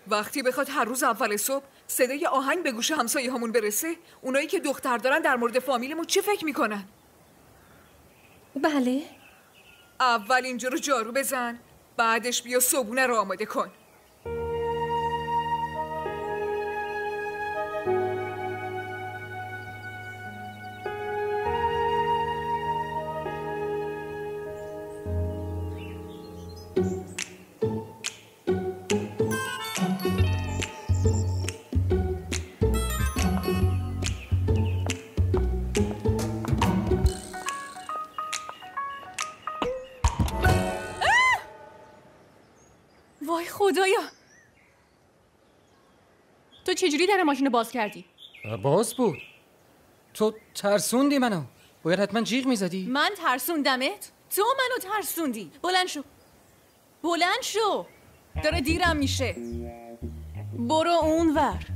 وقتی بخواد هر روز اول صبح صدای آهنگ به گوش همسایه همون برسه، اونایی که دختر دارن در مورد فامیلمون چه فکر میکنن؟ بله. اول اینجا رو جارو بزن، بعدش بیا صبحونه رو آماده کن. وای خدایا، تو چجوری در ماشین رو باز کردی؟ باز بود. تو ترسوندی منو. باید حتما جیغ میزدی. من ترسوندمت؟ تو منو ترسوندی. بلند شو، بلند شو، داره دیرم میشه. برو اون ور.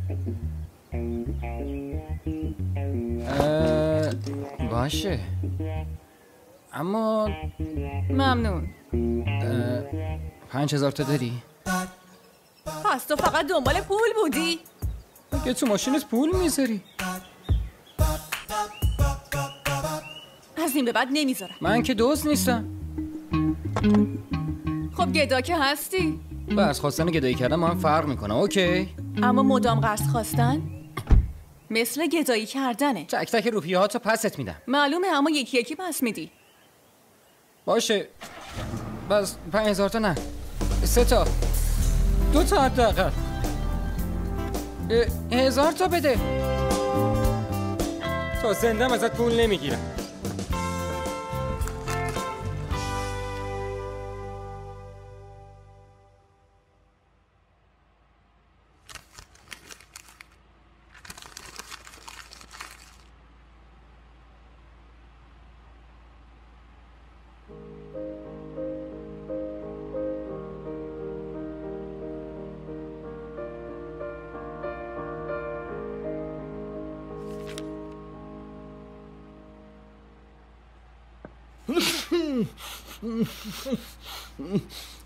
باشه، اما ممنون. 5000 تا داری؟ پس تو فقط دنبال پول بودی؟ که تو ماشینت پول میذاری؟ از این به بعد نمیذارم. من که دوست نیستم. خب گدا که هستی. قرض خواستن و گدایی کردن ما هم فرق میکنه. اوکی؟ اما مدام قرض خواستن مثل گدایی کردنه. تک تک روپیه ها تا پست میدم. معلومه، اما یکی یکی پس میدی. باشه، بس 5000 تا نه، 3 تا، 2 تا حداقل. 1000 تا بده. تا زندم ازت پول نمیگیرم.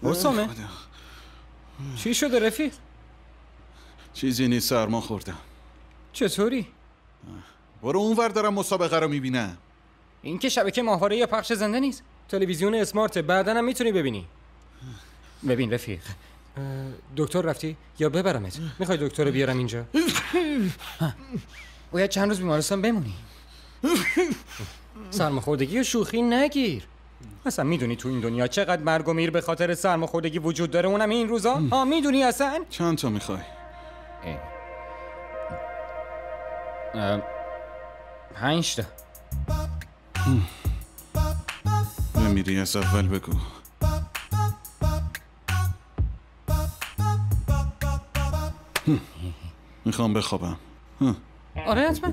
اسامه، چی شده رفیق؟ چیزی نیست، سرما خوردم. چطوری؟ برو اونور، دارم مسابقه رو میبینم. این که شبکه ماهواره یا پخش زنده نیست، تلویزیون اسمارت، بعدن هم میتونی ببینی. ببین رفیق، دکتر رفتی یا ببرمت؟ میخوای دکتر رو بیارم اینجا؟ باید چند روز بیمارستان بمونی. سرماخوردگی و شوخی نگیر. اصلا میدونی تو این دنیا چقدر مرگ و میر به خاطر سرماخوردگی وجود داره، اونم این روزا؟ میدونی اصلا؟ چند تا میخوای؟ 5 تا. نمیری از اول بگو. میخوام بخوابم. آره حتما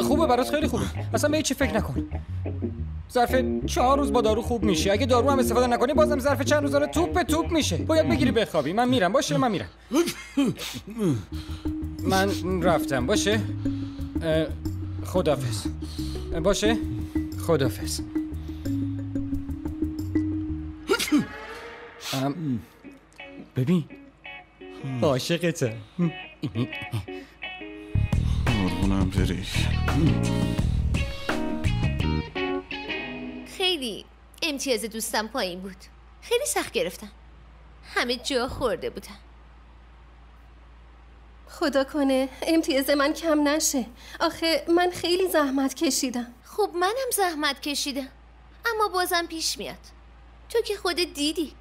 خوبه برات، خیلی خوبه. اصلا به هیچی فکر نکن. ظرف 4 روز با دارو خوب میشی. اگه دارو هم استفاده نکنی بازم ظرف چند روز داره توپ میشه. باید بگیری بخوابی. من میرم. باشه من میرم. من رفتم. باشه خداحافظ. باشه خداحافظ. ببین عاشقتم. قربونم بری. خیلی امتیاز دوستم پایین بود. خیلی سخت گرفتم. همه جا خورده بودن. خدا کنه امتیاز من کم نشه. آخه من خیلی زحمت کشیدم. خب منم زحمت کشیدم، اما بازم پیش میاد. تو که خودت دیدی.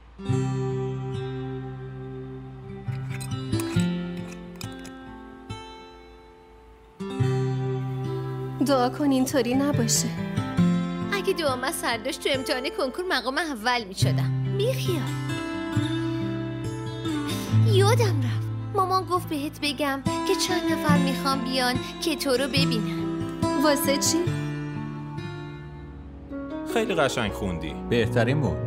دعا کن اینطوری نباشه. اگه دعام اثر داشت تو امتحان کنکور مقام اول میشدم. بیخیال. یادم رفت مامان گفت بهت بگم که چند نفر میخوام بیان که تو رو ببینن. واسه چی؟ خیلی قشنگ خوندی. بهترین بود.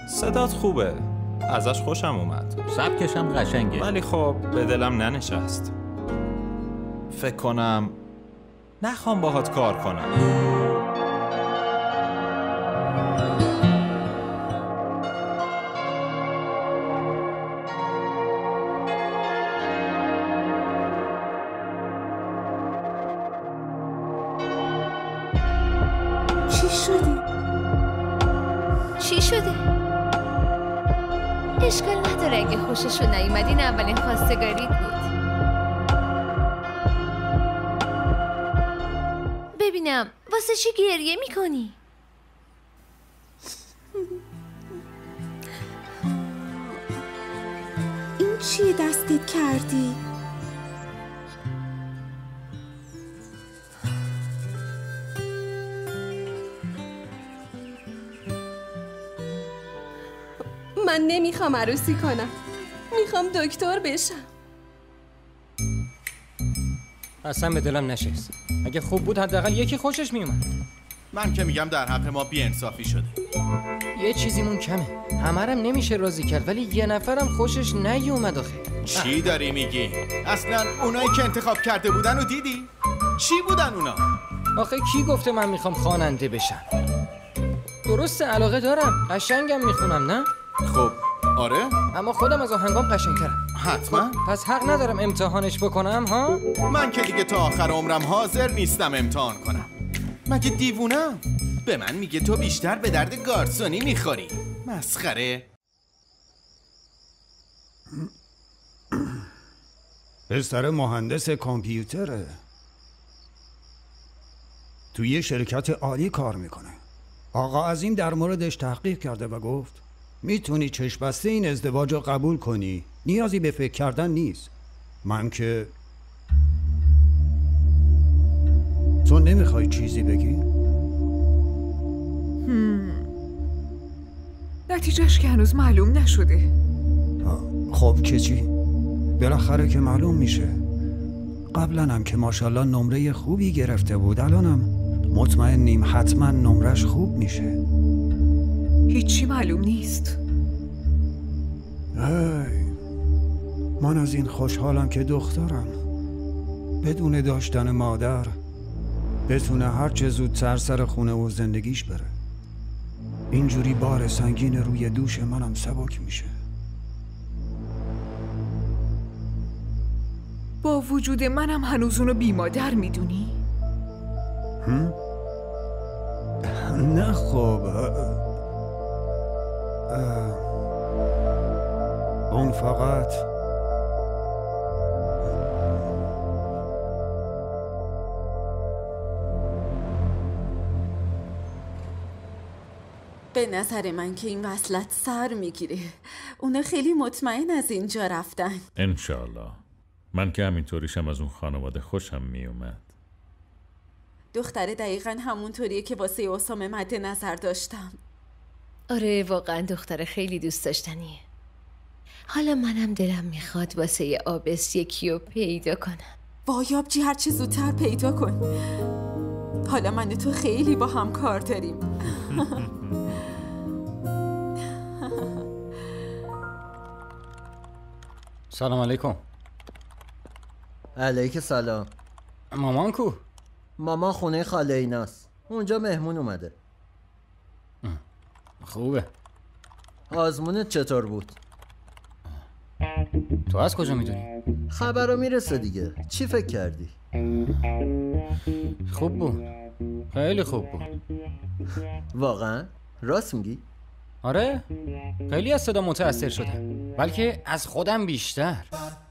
صدات خوبه، ازش خوشم اومد. سبکشم قشنگه، ولی خب به دلم ننشست. فکر کنم نخوام باهات کار کنم. شده؟ چی شده؟ اشکال نداره اگه خوششون نیومدین، اولین خواستگاریت بود. ببینم واسه چی گریه میکنی؟ این چیه دستت کردی؟ من نمیخوام عروسی کنم، میخوام دکتر بشم. اصلا به دلم نشست. اگه خوب بود حداقل یکی خوشش میومد. من که میگم در حق ما بی‌انصافی شده. یه چیزیمون کمه. همه رم نمیشه راضی کرد، ولی یه نفرم خوشش نیومد آخه. چی داری میگی؟ اصلا اونایی که انتخاب کرده بودن رو دیدی؟ چی بودن اونا؟ آخه کی گفته من میخوام خواننده بشم؟ درسته علاقه دارم، قشنگم میخونم نه؟ خب آره؟ اما خودم از آهنگام قشنگترم. حتما. پس حق ندارم امتحانش بکنم ها؟ من که دیگه تا آخر عمرم حاضر نیستم امتحان کنم. مگه دیوونم؟ به من میگه تو بیشتر به درد گارسونی میخوری. مسخره. پسر مهندس کامپیوتره، توی یه شرکت عالی کار میکنه. آقا عظیم در موردش تحقیق کرده و گفت میتونی چشم بسته این ازدواج رو قبول کنی، نیازی به فکر کردن نیست. من که تو نمیخوای چیزی بگی؟ نتیجهش که هنوز معلوم نشده. خب که چی؟ بالاخره که معلوم میشه. قبلا هم که ماشاءالله نمره خوبی گرفته بود، الانم مطمئنیم حتما نمرش خوب میشه. هیچی معلوم نیست. من از این خوشحالم که دخترم بدون داشتن مادر بتونه هرچه زودتر سر خونه و زندگیش بره. اینجوری بار سنگین روی دوش منم سبک میشه. با وجود منم هنوز اونو بی مادر میدونی؟ نه خب اون فقط به نظر من که این وصلت سر میگیره. اونا خیلی مطمئن از اینجا رفتن. انشالله. من که همینطوریشم از اون خانواده خوشم میومد. دختره دقیقا همونطوریه که واسه اسامه مد نظر داشتم. آره واقعا دختر خیلی دوست داشتنیه. حالا منم دلم میخواد واسه یه آبس یکی رو پیدا کنم. وای آبجی هرچی زودتر پیدا کن. حالا من و تو خیلی با هم کار داریم. سلام علیکم. علیک سلام. مامان کو؟ مامان خونه خاله ایناست. اونجا مهمون اومده. خوبه. آزمونت چطور بود؟ تو از کجا میدونی؟ خبرو میرسه دیگه. چی فکر کردی؟ خوب بود. خیلی خوب بود. واقعا؟ راست میگی؟ آره. خیلی از صدا متأثر شدم. بلکه از خودم بیشتر.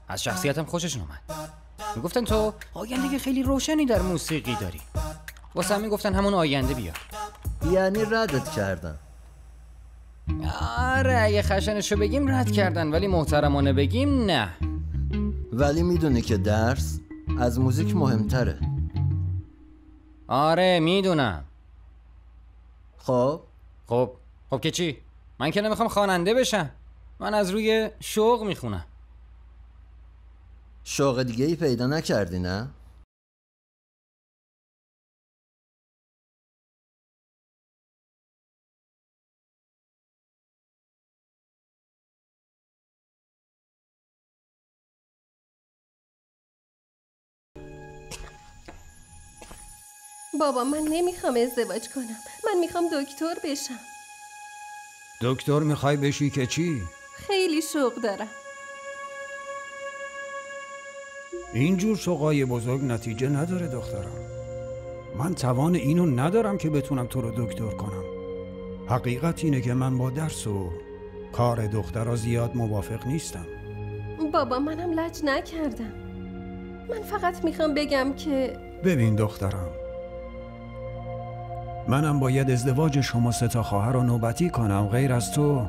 از شخصیتم خوششون اومد. میگفتن تو آینده خیلی روشنی در موسیقی داری. واسه همین گفتن همون آینده بیار. یعنی ردت کردن؟ آره اگه خشنشو بگیم رد کردن، ولی محترمانه بگیم نه. ولی میدونی که درس از موزیک مهمتره. آره میدونم. خب که چی؟ من که نمیخوام خواننده بشم. من از روی شوق میخونم. شوق دیگه ای پیدا نکردی نه؟ بابا من نمیخوام ازدواج کنم. من میخوام دکتر بشم. دکتر میخوای بشی که چی؟ خیلی شوق دارم. اینجور شوقای بزرگ نتیجه نداره دخترم. من توان اینو ندارم که بتونم تو رو دکتر کنم. حقیقت اینه که من با درس و کار دخترها زیاد موافق نیستم. بابا منم لج نکردم. من فقط میخوام بگم که ببین دخترم، منم باید ازدواج شما 3 خواهر رو نوبتی کنم. غیر از تو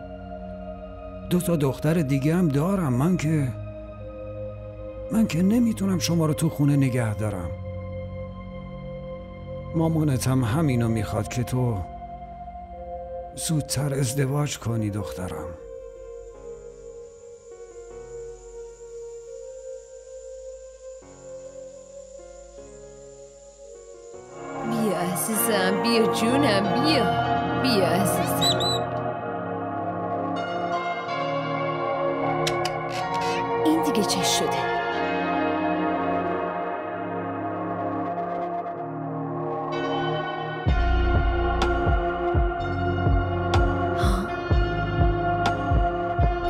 2 دختر دیگه هم دارم. من که نمیتونم شما رو تو خونه نگه دارم. مامانت هم همینو میخواد که تو زودتر ازدواج کنی دخترم. بیا عزیزم، بیا جونم، بیا عزیزم. این دیگه چه شده؟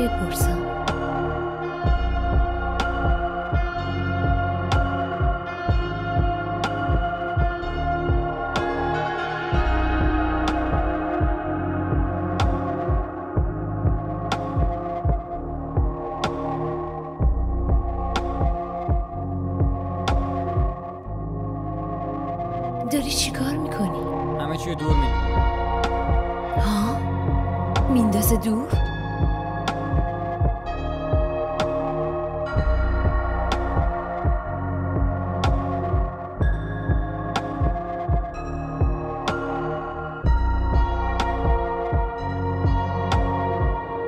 بپرسم. داری چی کار میکنی؟ همه چیو دور ها؟ میندازه دور؟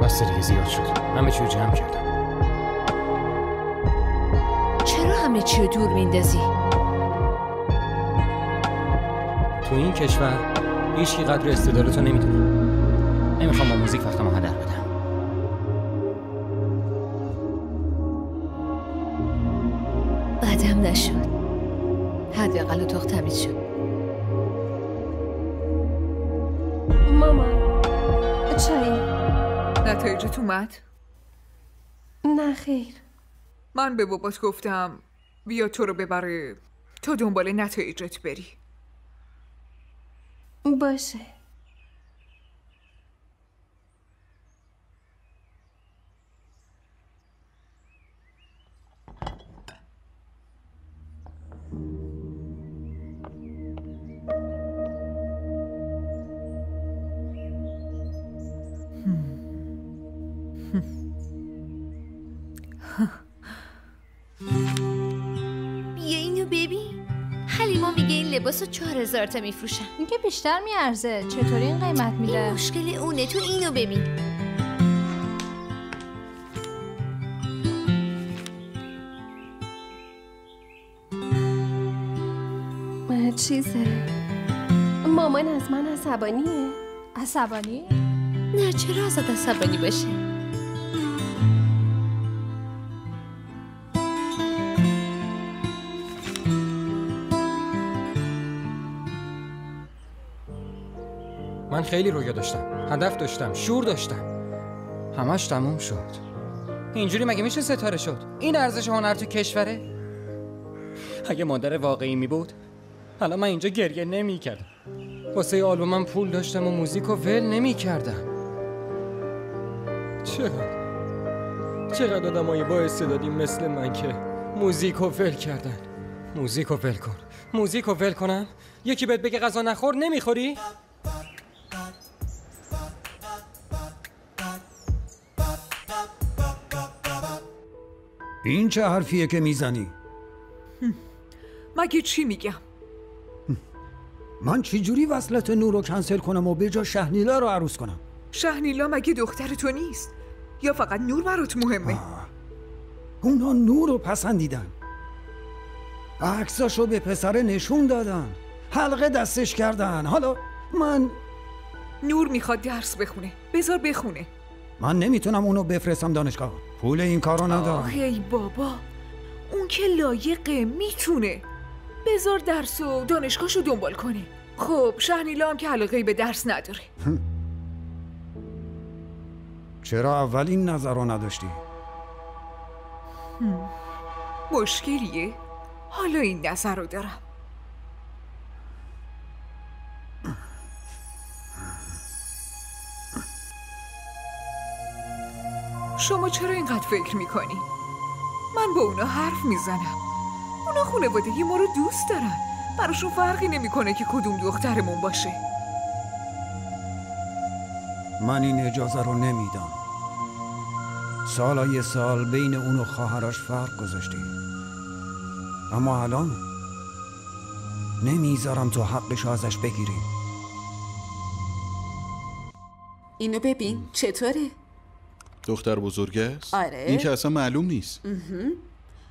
بسته دیگه زیاد شد. همه چیو جمع کردم. چرا همه چیو دور میندازی؟ تو این کشور هیچکی قدر استعدادتو نمیدونه. نمیخوام با موزیک وقتمو هدر بدم. بعدم نشد. حداقل اتاق تمیز شد. مامان چایی؟ نتایجت اومد؟ نه خیر. من به بابات گفتم بیا تو رو ببره تا دنبال نتایجت بری. باشه. بیا اینو ببین. حلیما میگه این لباسو 4000 تا میفروشن. این که بیشتر میارزه. چطوری این قیمت میده؟ این مشکل اونه. تو اینو ببین. چیزه؟ مامان از من عصبانیه؟ عصبانی؟ نه چرا ازت عصبانی باشه؟ من خیلی رویا داشتم، هدف داشتم، شور داشتم. همش تموم شد. اینجوری مگه میشه ستاره شد؟ این ارزش هنر تو کشوره؟ اگه مادر واقعی می بود حالا من اینجا گریه نمی کردم. واسه آلبومم پول داشتم و موزیک رو ول نمی کردم. چقدر آدمای با استعدادی مثل من که موزیک رو ول کردن. موزیک رو ول کن. موزیک رو ول کنم؟ یکی بهت بگه غذا نخور نمیخوری؟ این چه حرفیه که میزنی؟ مگه چی میگم؟ من چجوری وصلت نور رو کنسل کنم و به جا شهنیلا رو عروس کنم؟ شهنیلا مگه دختر تو نیست؟ یا فقط نور برات مهمه؟ اونا نور رو پسندیدن، عکساشو به پسره نشون دادن، حلقه دستش کردن. حالا من نور میخواد درس بخونه، بذار بخونه. من نمیتونم اونو بفرستم دانشگاه، پول این کارو ندارم. ای بابا، اون که لایقه، میتونه. بذار درس و دانشگاهشو دنبال کنه. خب شهنیلا هم که علاقه‌ای به درس نداره. چرا اول این نظر رو نداشتی؟ مشکلیه؟ حالا این نظر رو دارم. شما چرا اینقدر فکر میکنی؟ من با اونا حرف میزنم. اونا خانوادگی ما رو دوست دارن. براشون فرقی نمیکنه که کدوم دخترمون باشه. من این اجازه رو نمیدم. سالای سال بین اون و خواهرش فرق گذاشتی، اما الان نمیذارم تو حقش ازش بگیری. اینو ببین چطوره؟ دختر بزرگ است؟ آره. این که اصلا معلوم نیست.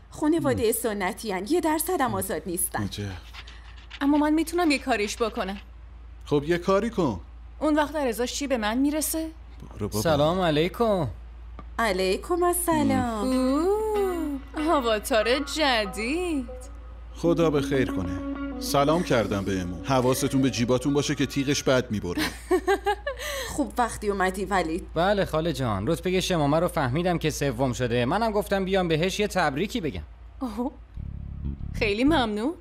خانواده سنتی هن. 1% هم آزاد نیستن. اما من میتونم یه کاریش بکنم. خب یه کاری کن. اون وقت در ازاش چی به من میرسه؟ سلام علیکم. علیکم السلام. آواتار جدید. خدا به خیر کنه. سلام کردم بهمون. حواستون به جیباتون باشه که تیغش بد میبره. خوب وقتی اومدی ولید. بله خاله جان، رتبه شمامه رو فهمیدم که سوم شده. منم گفتم بیام بهش یه تبریکی بگم. اوه. خیلی ممنون.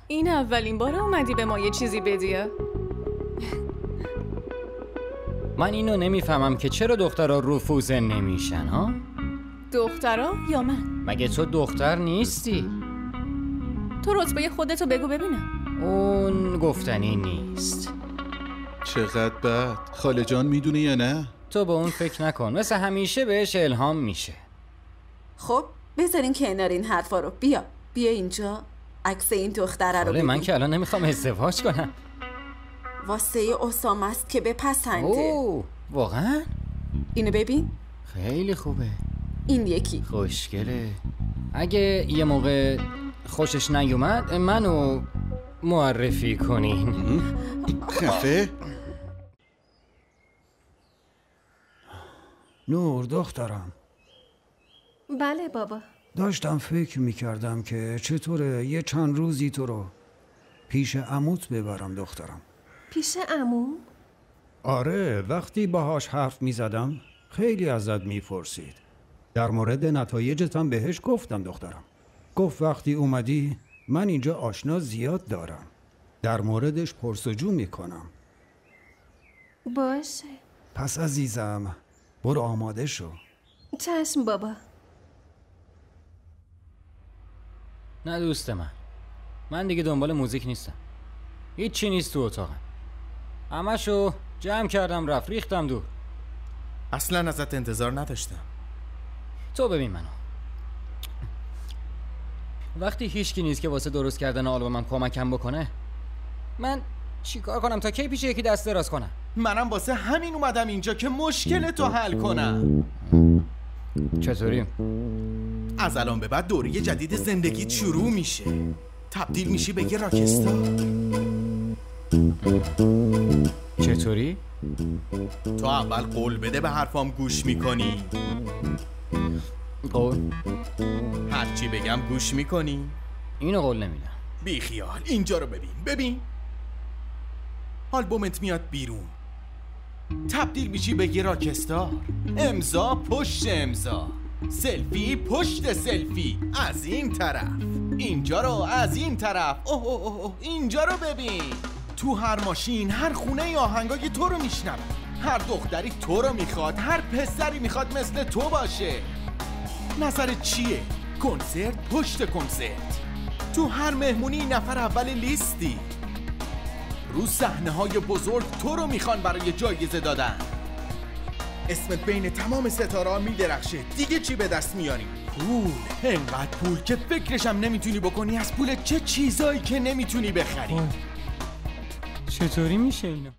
این اولین بار اومدی به ما یه چیزی بدی. من اینو نمیفهمم که چرا دخترها رفوزه نمیشن ها؟ دخترها یا من؟ مگه تو دختر نیستی؟ تو رتبه خودتو بگو ببینم. اون گفتنی نیست. چقدر بد. خاله جان میدونه یا نه؟ تو به اون فکر نکن، مثل همیشه بهش الهام میشه. خب بذارین کنار این حرفا رو. بیا اینجا عکس این دختره رو ببین. من که الان نمیخوام ازدواج کنم. واسه اسامه است که بپسنده. اوه واقعا؟ اینو ببین. خیلی خوبه. این یکی خوشگله. اگه یه موقع خوشش نیومد منو معرفی کنین. خفه؟ نور دخترم. بله بابا. داشتم فکر میکردم که چطوره یه چند روزی تو رو پیش عموت ببرم دخترم. پیش عمو؟ آره، وقتی باهاش حرف میزدم خیلی ازت میپرسید. در مورد نتایجتم بهش گفتم دخترم. گفت وقتی اومدی من اینجا آشنا زیاد دارم، در موردش پرسجو میکنم. باشه. پس عزیزم برو آماده شو. چشم بابا. نه دوست من دیگه دنبال موزیک نیستم. هیچی نیست تو اتاقم. همشو جمع کردم رفت ریختم دور. اصلا ازت انتظار نداشتم. تو ببین منو وقتی هیچکی نیست که واسه درست کردن آلبومم کمکم بکنه، من چیکار کنم تا کی پیش یکی دست دراز کنم؟ منم واسه همین اومدم اینجا که مشکل تو حل کنم. چطوری؟ از الان به بعد دوره جدید زندگیت شروع میشه. تبدیل میشی به یه راکستار. چطوری؟ تو اول قول بده به حرفام گوش میکنی. قول؟ هرچی بگم گوش میکنی؟ اینو قول نمیدم. بی خیال. اینجا رو ببین. آلبومت میاد بیرون، تبدیل میشی به یه راکستار. امضا پشت امضا، سلفی پشت سلفی، از این طرف اینجا رو، از این طرف اوه اینجا رو ببین. تو هر ماشین، هر خونه آهنگای تو رو میشنوه. هر دختری تو رو میخواد، هر پسری میخواد مثل تو باشه. نظرت چیه؟ کنسرت پشت کنسرت، تو هر مهمونی نفر اول لیستی. رو صحنه های بزرگ تو رو میخوان برای جایزه دادن. اسمت بین تمام ستاره ها میدرخشه. دیگه چی به دست میاری؟ پول. انقدر پول که فکرشم نمیتونی بکنی از پول چه چیزایی که نمیتونی بخری. چطوری میشه اینو؟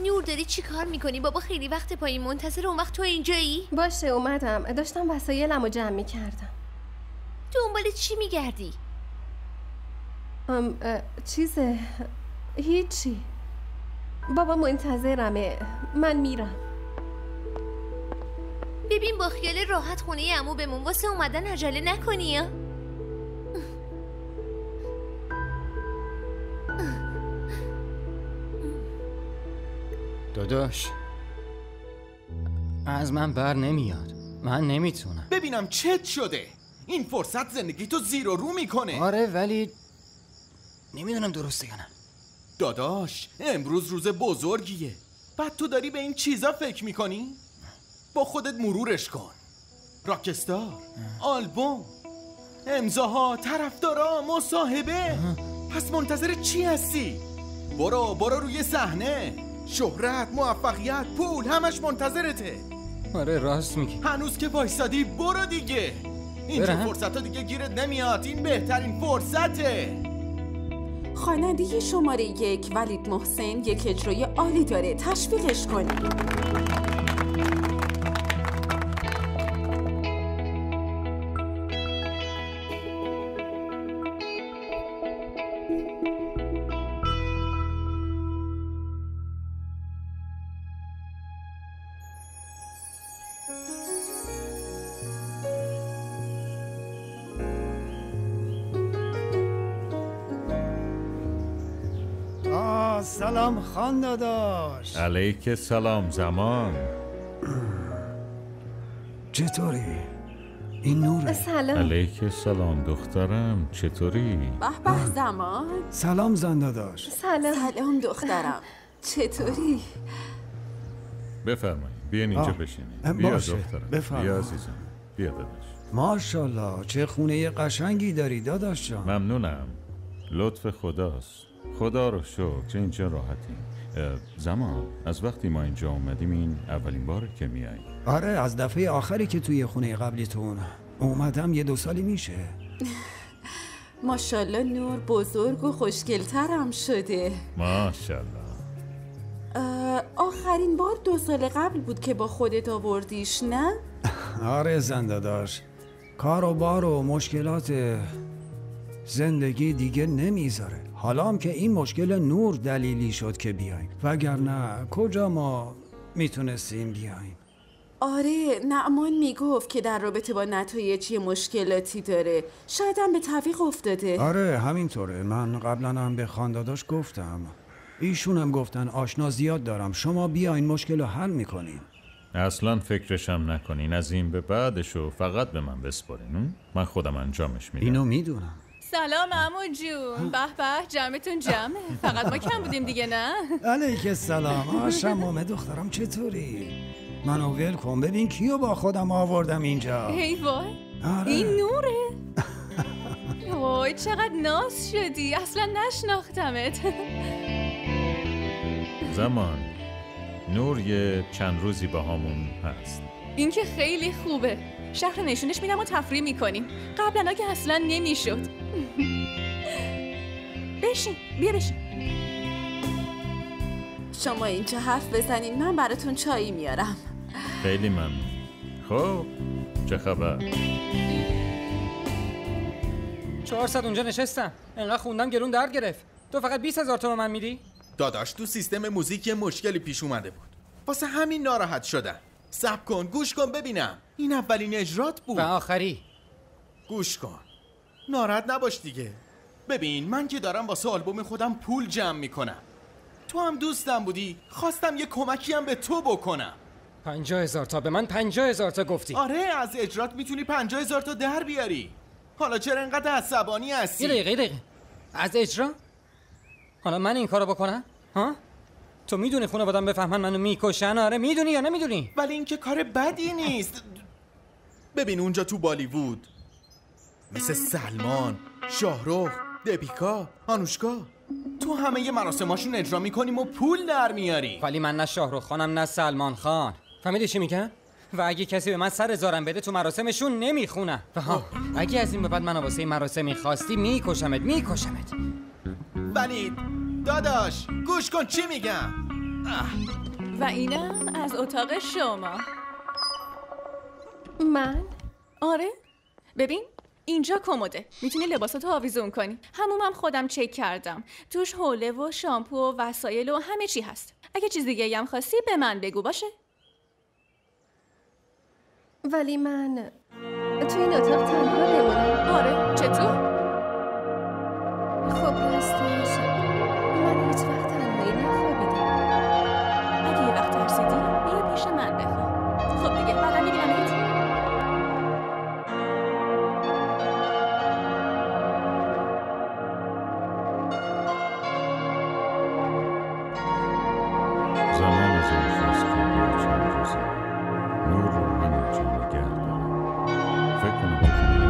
نور داری چی کار میکنی؟ بابا خیلی وقت پایین منتظر. اون وقت تو اینجایی؟ باشه اومدم. داشتم وسایلمو جمع میکردم. دنبال چی میگردی؟ هیچی. بابا منتظرمه. من میرم. ببین با خیال راحت خونه عمو بمون. واسه اومدن عجله نکنی ها. داداش از من بر نمیاد. من نمیتونم. ببینم چت شده. این فرصت زندگی تو زیر و رو میکنه. آره ولی نمیدونم درسته یا نه. داداش امروز روز بزرگیه، بعد تو داری به این چیزا فکر میکنی؟ با خودت مرورش کن. راکستار، آلبوم، امضاها، طرفدارا، مصاحبه. پس منتظر چی هستی؟ برو روی صحنه. شهرت، موفقیت، پول، همش منتظرته. آره راست میگی. هنوز که وایسادی برو دیگه. اینجا فرصت ها دیگه گیرت نمیاد. این بهترین فرصته. خواننده شماره 1 ولید محسن یک اجرای عالی داره، تشویقش کنید. سلام خان داداش. علیک سلام زمان. چطوری؟ این نوره. سلام. علیک سلام دخترم، چطوری؟ به به زمان. سلام زن داداش. سلام دخترم، چطوری؟ بفرمایید بیاین اینجا بشینید. بیا دخترم. بفرمایید. بیا عزیزم. بیا داداش. ماشاءالله چه خونه قشنگی داری داداش جان. ممنونم. لطف خداست. خدا رو شکر چه اینجا راحتیم. زمان از وقتی ما اینجا اومدیم این اولین باره که میاییم. آره از دفعه آخری که توی خونه قبلیتون اومدم 1-2 سالی میشه. ماشاءالله نور بزرگ و خوشگلترم شده. ماشاءالله. آخرین بار 2 سال قبل بود که با خودت آوردیش نه؟ آره زنده داشت. کار و بار و مشکلات زندگی دیگه نمیذاره. حالا هم که این مشکل نور دلیلی شد که بیایم، وگرنه کجا ما میتونستیم بیایم. آره نعمان میگفت که در رابطه با نتایج یه مشکلاتی داره، شاید هم به تعویق افتاده. آره همینطوره. من قبلا هم به خانداداش گفتم، ایشون هم گفتن آشنا زیاد دارم، شما بیاین مشکل رو حل میکنین. اصلا فکرشم نکنین، از این به بعدشو فقط به من بسپارین. من خودم انجامش میدم. اینو میدونم. سلام عمو جون. به به جمعتون جمعه. فقط ما کم بودیم دیگه نه؟ علیک سلام. شمامه دخترم چطوری؟ منو ول کن ببین کیو با خودم آوردم اینجا. ای وای. آره. این نوره. وای چقدر ناز شدی، اصلا نشناختمت. زمان نور یه چند روزی با همون هست. این که خیلی خوبه. شهر نشونش میدم و تفریح میکنیم. قبلا که اصلا نمیشد. بشین بیا بشین. شما اینجا حرف بزنین، من براتون چایی میارم. خیلی ممنون. خب چه خبر؟ 400 اونجا نشستم، انقدر خوندم گلون درد گرفت. تو فقط 20,000 تومان من میدی؟ داداش تو سیستم موزیک یه مشکلی پیش اومده بود، واسه همین ناراحت شدم. صبر کن گوش کن ببینم. این اولین اجرات بود و آخری. گوش کن، ناراحت نباش دیگه. ببین من که دارم واسه آلبوم خودم پول جمع میکنم، تو هم دوستم بودی، خواستم یه کمکی هم به تو بکنم. 50,000 تا به من 50,000 تا گفتی. آره از اجرات میتونی 50,000 تا در بیاری. حالا چرا اینقدر عصبانی هستی؟ یه دقیقه از اجرا؟ حالا من این کارو بکنم؟ ها؟ تو میدونی خونه بادم بفهمن منو میکشن؟ آره میدونی یا نمیدونی؟ ولی این که کار بدی نیست. ببین اونجا تو بالیوود مثل سلمان، شاهرخ، دپیکا، آنوشکا، تو همه ی مراسماشون اجرا میکنیم و پول در میاری. ولی من نه شاهرخ خانم نه سلمان خان. فهمیدی چی میگم؟ و اگه کسی به من سر زارم بده تو مراسمشون نمیخونم. اگه از این به بعد منو واسه این مراسم میخواستی میکشمت. ولی داداش گوش کن چی میگم. و اینم از اتاق شما. من؟ آره ببین اینجا کموده، میتونی لباساتو آویزون کنی. همومم خودم چک کردم، توش حوله و شامپو و وسایل و همه چی هست. اگه چیز دیگه هم خواستی به من بگو باشه. ولی من تو این اتاق تنها بمونم. آره چطور؟ خب راستش من هیچ وقت تنهایی نخوابیدم. اگه یه وقت ترسیدی بیا پیش من بخواب. خب دیگه بعدا میبینمت.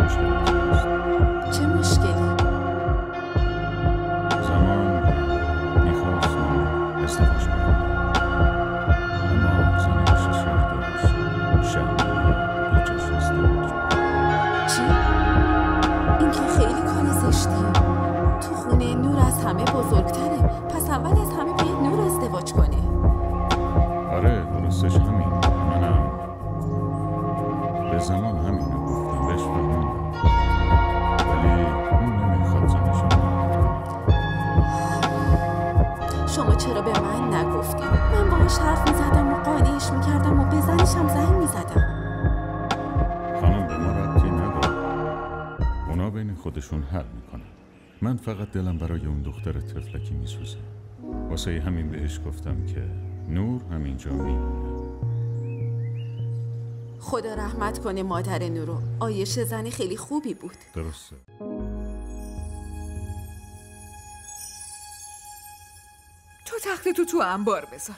مشکلاتی هست. چه مشکلی؟ زمان میخواست ازدواج بکنه، اما زن بسیار درست شهری به جاش ازدواج. چی؟ این که خیلی کار زشتیه. تو خونه نور از همه بزرگتره، پس اول از همه باید نور ازدواج کنه. آره درستش همین. منم به زمان همین رو گفتم، بهش فهموندم، ولی اون نمیخواد زنشون. شما چرا به من نگفتی؟ من باهاش حرف میزدم و قانعش میکردم و به زنشم زنگ میزدم. خانم به ما ربطی نداره، اونا بین خودشون حل میکنن. من فقط دلم برای اون دختر طفلکی میسوزه، واسه همین بهش گفتم که نور همینجا میمونه. خدا رحمت کنه مادر نورو. آیشه زن خیلی خوبی بود. درسته. تو تختتو تو انبار بذار.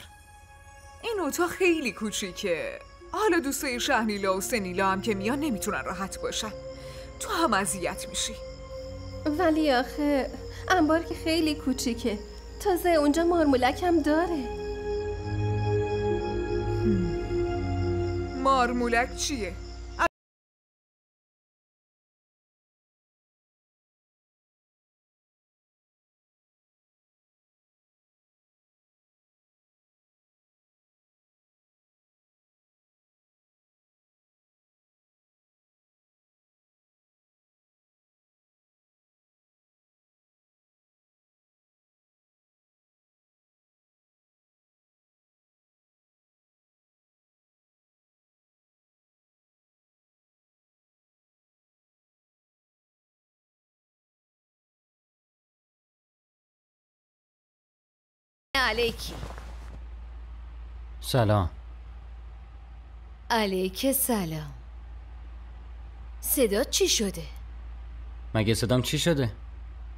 این اتاق خیلی کوچیکه. حالا دوستای شهریلا و سنیلا هم که میان نمیتونن راحت باشن. تو هم اذیت میشی. ولی آخه انبار که خیلی کوچیکه، تازه اونجا مارمولک هم داره. مارمولک چیه؟ علیکی. سلام. علیک سلام. صدات چی شده؟ مگه صدام چی شده؟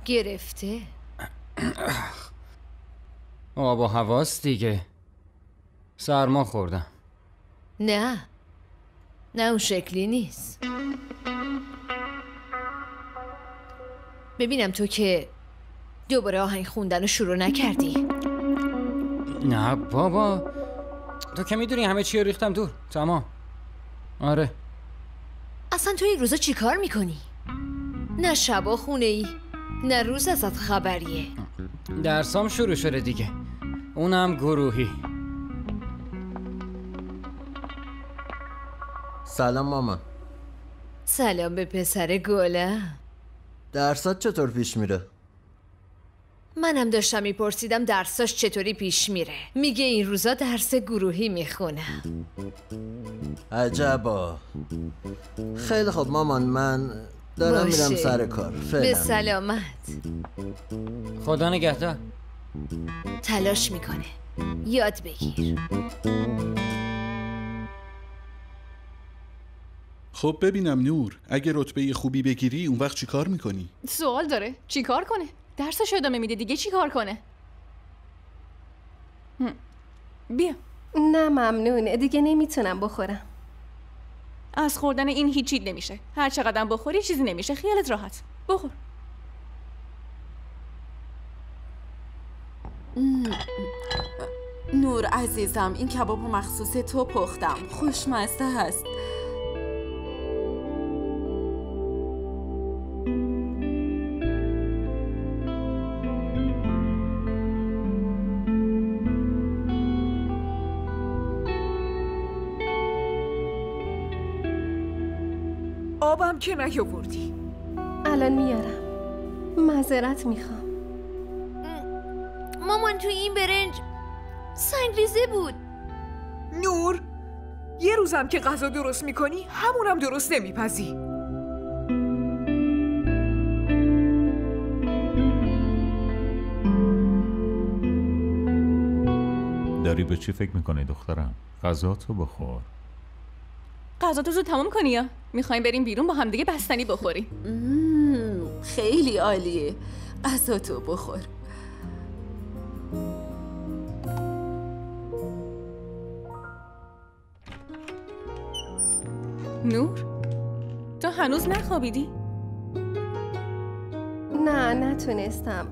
گرفته. آب و هواست دیگه. سرما خوردم. نه اون شکلی نیست. ببینم تو که دوباره آهنگ خوندن رو شروع نکردی. نه بابا، تو که میدونی همه چی رو ریختم دور. تمام. آره. اصلا تو این روزا چی کار میکنی؟ نه شبا خونه ای نه روز ازت خبریه. درسام شروع شده دیگه، اونم گروهی. سلام مامان. سلام به پسر گلم. درسات چطور پیش میره؟ منم داشتم میپرسیدم درساش چطوری پیش میره. میگه این روزا درس گروهی میخونه. عجبا. خیلی خب مامان، من دارم میرم سر کار. به سلامت. خدا نگهدار. تلاش میکنه. یاد بگیر. خب ببینم نور، اگه رتبه خوبی بگیری اون وقت چی کار میکنی؟ سوال داره. چی کار کنه؟ درسش ادامه میده دیگه. چی کار کنه؟ بیا. نه ممنون، دیگه نمیتونم بخورم. از خوردن این هیچی نمیشه. هر چقدر بخوری چیزی نمیشه. خیالت راحت. بخور. نور عزیزم، این کبابو مخصوص تو پختم. خوشمزه هست. آبم که نیاوردی. الان میارم. معذرت میخوام. مامان توی این برنج سنگریزه بود. نور، یه روزم که غذا درست میکنی همونم درست نمیپزی. داری به چی فکر میکنی دخترم؟ غذاتو بخور. غذاتو زود تمام کنی یا میخوایم بریم بیرون با همدیگه بستنی بخوریم؟ خیلی عالیه. غذاتو بخور. نور، تو هنوز نخوابیدی؟ نه نتونستم،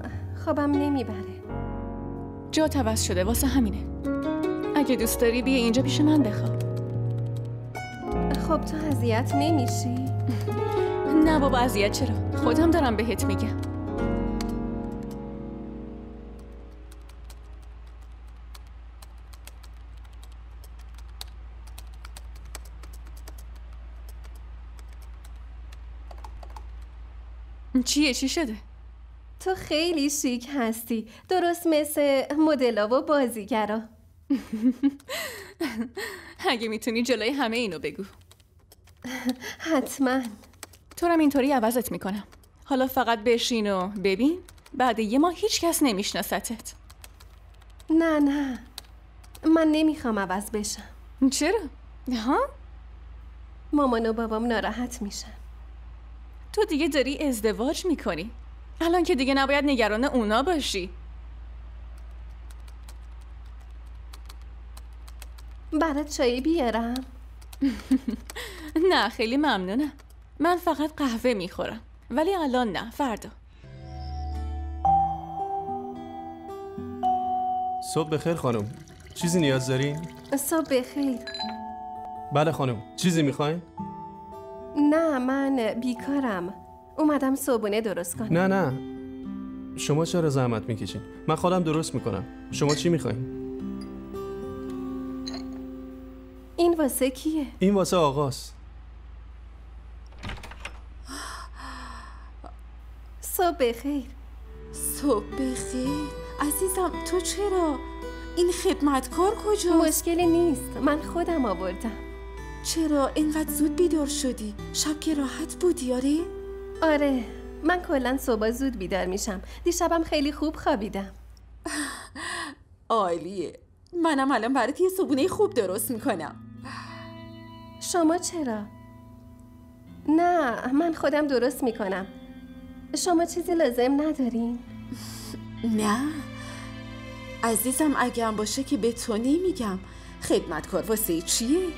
خوابم نمیبره. جات عوض شده واسه همینه. اگه دوست داری بیا اینجا پیش من بخواب. خب تو اذیت نمیشی؟ نه بابا اذیت چرا؟ خودم دارم بهت میگم. چیه؟ چی شده؟ تو خیلی شیک هستی، درست مثل مدلا و بازیگرا. اگه میتونی جلوی همه اینو بگو. حتما. تو رم اینطوری عوضت میکنم. حالا فقط بشین و ببین، بعد یه ماه هیچ کس نمیشناستت. نه من نمیخوام عوض بشم. چرا؟ ها؟ مامان و بابام ناراحت میشن. تو دیگه داری ازدواج میکنی. الان که دیگه نباید نگران اونا باشی. برات چایی بیارم؟ نه خیلی ممنونم. من فقط قهوه میخورم. ولی الان نه، فردا. صبح بخیر خانم. چیزی نیاز دارین؟ صبح بخیر. بله خانم. چیزی میخواین؟ نه من بیکارم. اومدم صبحونه درست کنم. نه شما چرا زحمت میکشین؟ من خودم درست میکنم. شما چی میخواین؟ این واسه کیه؟ این واسه آقاست. صبح بخیر. صبح بخیر. عزیزم تو چرا؟ این خدمتکار کجاست؟ مشکلی نیست، من خودم آوردم. چرا اینقدر زود بیدار شدی؟ شب که راحت بودی آره؟ آره من کلا صبح زود بیدار میشم. دیشبم خیلی خوب خوابیدم. عالیه. منم الان برات یه صبحونه خوب درست میکنم. شما چرا؟ نه من خودم درست میکنم. شما چیزی لازم ندارین؟ نه عزیزم، اگه هم باشه که به تو نمیگم. خدمتکار واسه چیه؟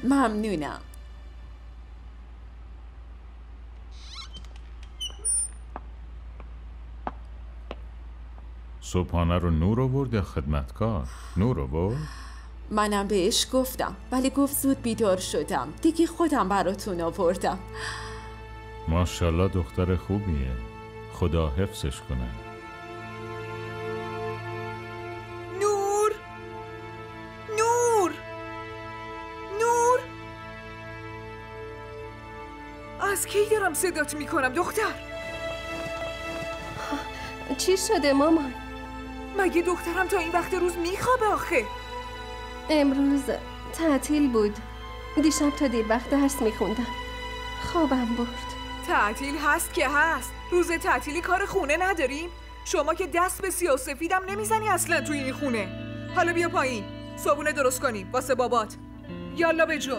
ممنونم. صبحانه رو نور آورد یا خدمتکار؟ نور آورد؟ منم بهش گفتم ولی گفت زود بیدار شدم دیگه، خودم براتون آوردم. ماشاءالله دختر خوبیه. خدا حفظش کنه. نور از کی دارم صدات میکنم دختر؟ چی شده مامان؟ مگه دخترم تا این وقت روز میخوابه آخه؟ امروز تعطیل بود. دیشب تا دیر وقت درس میخوندم. خوابم برد. تعطیل هست که هست. روز تعطیلی کار خونه نداریم؟ شما که دست به سیاه‌وسفیدم نمیزنی اصلا توی این خونه. حالا بیا پایین صبحونه درست کنیم واسه بابات. یالا بجو.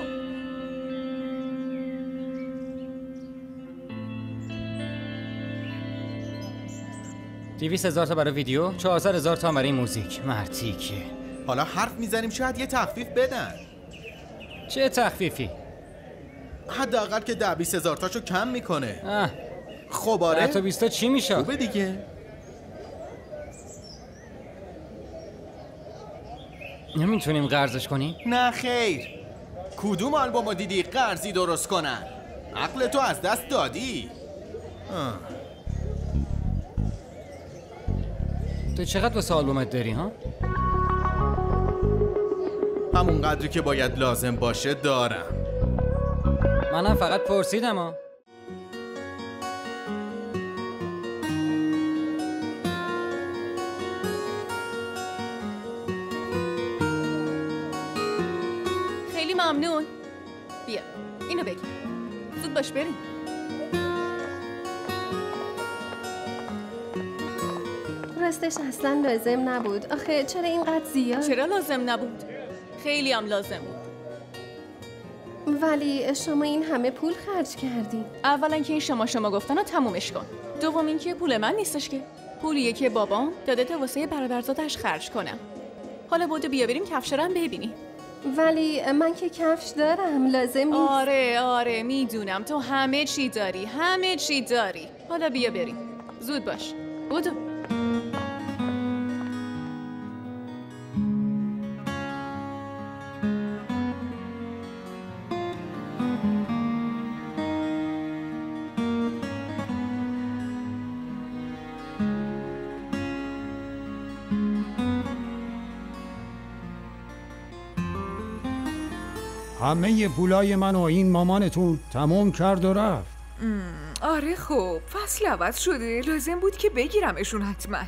200,000 تا برای ویدیو، 400,000 تا برای موزیک. مرتیکه. حالا حرف میزنیم شاید یه تخفیف بدن. چه تخفیفی؟ حداقل که 10-20,000 تاشو کم میکنه. خب آره 10 تا 20 تا چی میشه؟ خوبه دیگه. نمیتونیم قرضش کنیم؟ نه خیر. کدوم آلبومو دیدی قرضی درست کنن؟ عقل تو از دست دادی. تو چقدر واسه آلبومت داری ها؟ همون قدری که باید لازم باشه دارم. منم فقط پرسیدم ها. خیلی ممنون. بیا اینو بگیر. زود باش بریم. راستش اصلا لازم نبود. آخه چرا اینقدر زیاد؟ چرا لازم نبود؟ خیلی هم لازم بود. ولی شما این همه پول خرج کردید. اولا که این شما گفتن رو تمومش کن. دوم این که پول من نیستش که. پولیه که بابام داده تا واسه برادرزادش خرج کنم. حالا بودو بیا بریم کفشرم ببینی. ولی من که کفش دارم، لازم نیست. آره میدونم تو همه چی داری، همه چی داری. حالا بیا بریم، زود باش، بودو. همه پولای من و این مامانتون تموم کرد و رفت. آره خب فصل عوض شده، لازم بود که بگیرمشون حتما.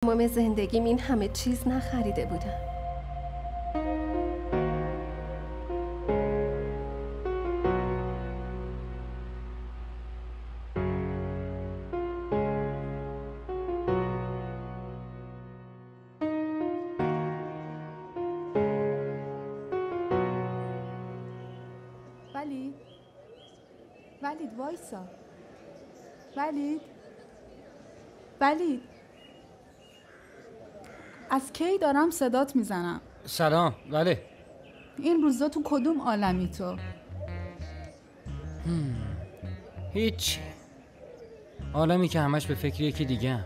تمام زندگیم این همه چیز نخریده بودم. ولید وایسا. ولید از کی دارم صدات میزنم؟ سلام. بله. این روزا تو کدوم عالمی تو؟ هیچ. عالمی که همش به فکر یکی دیگه هم.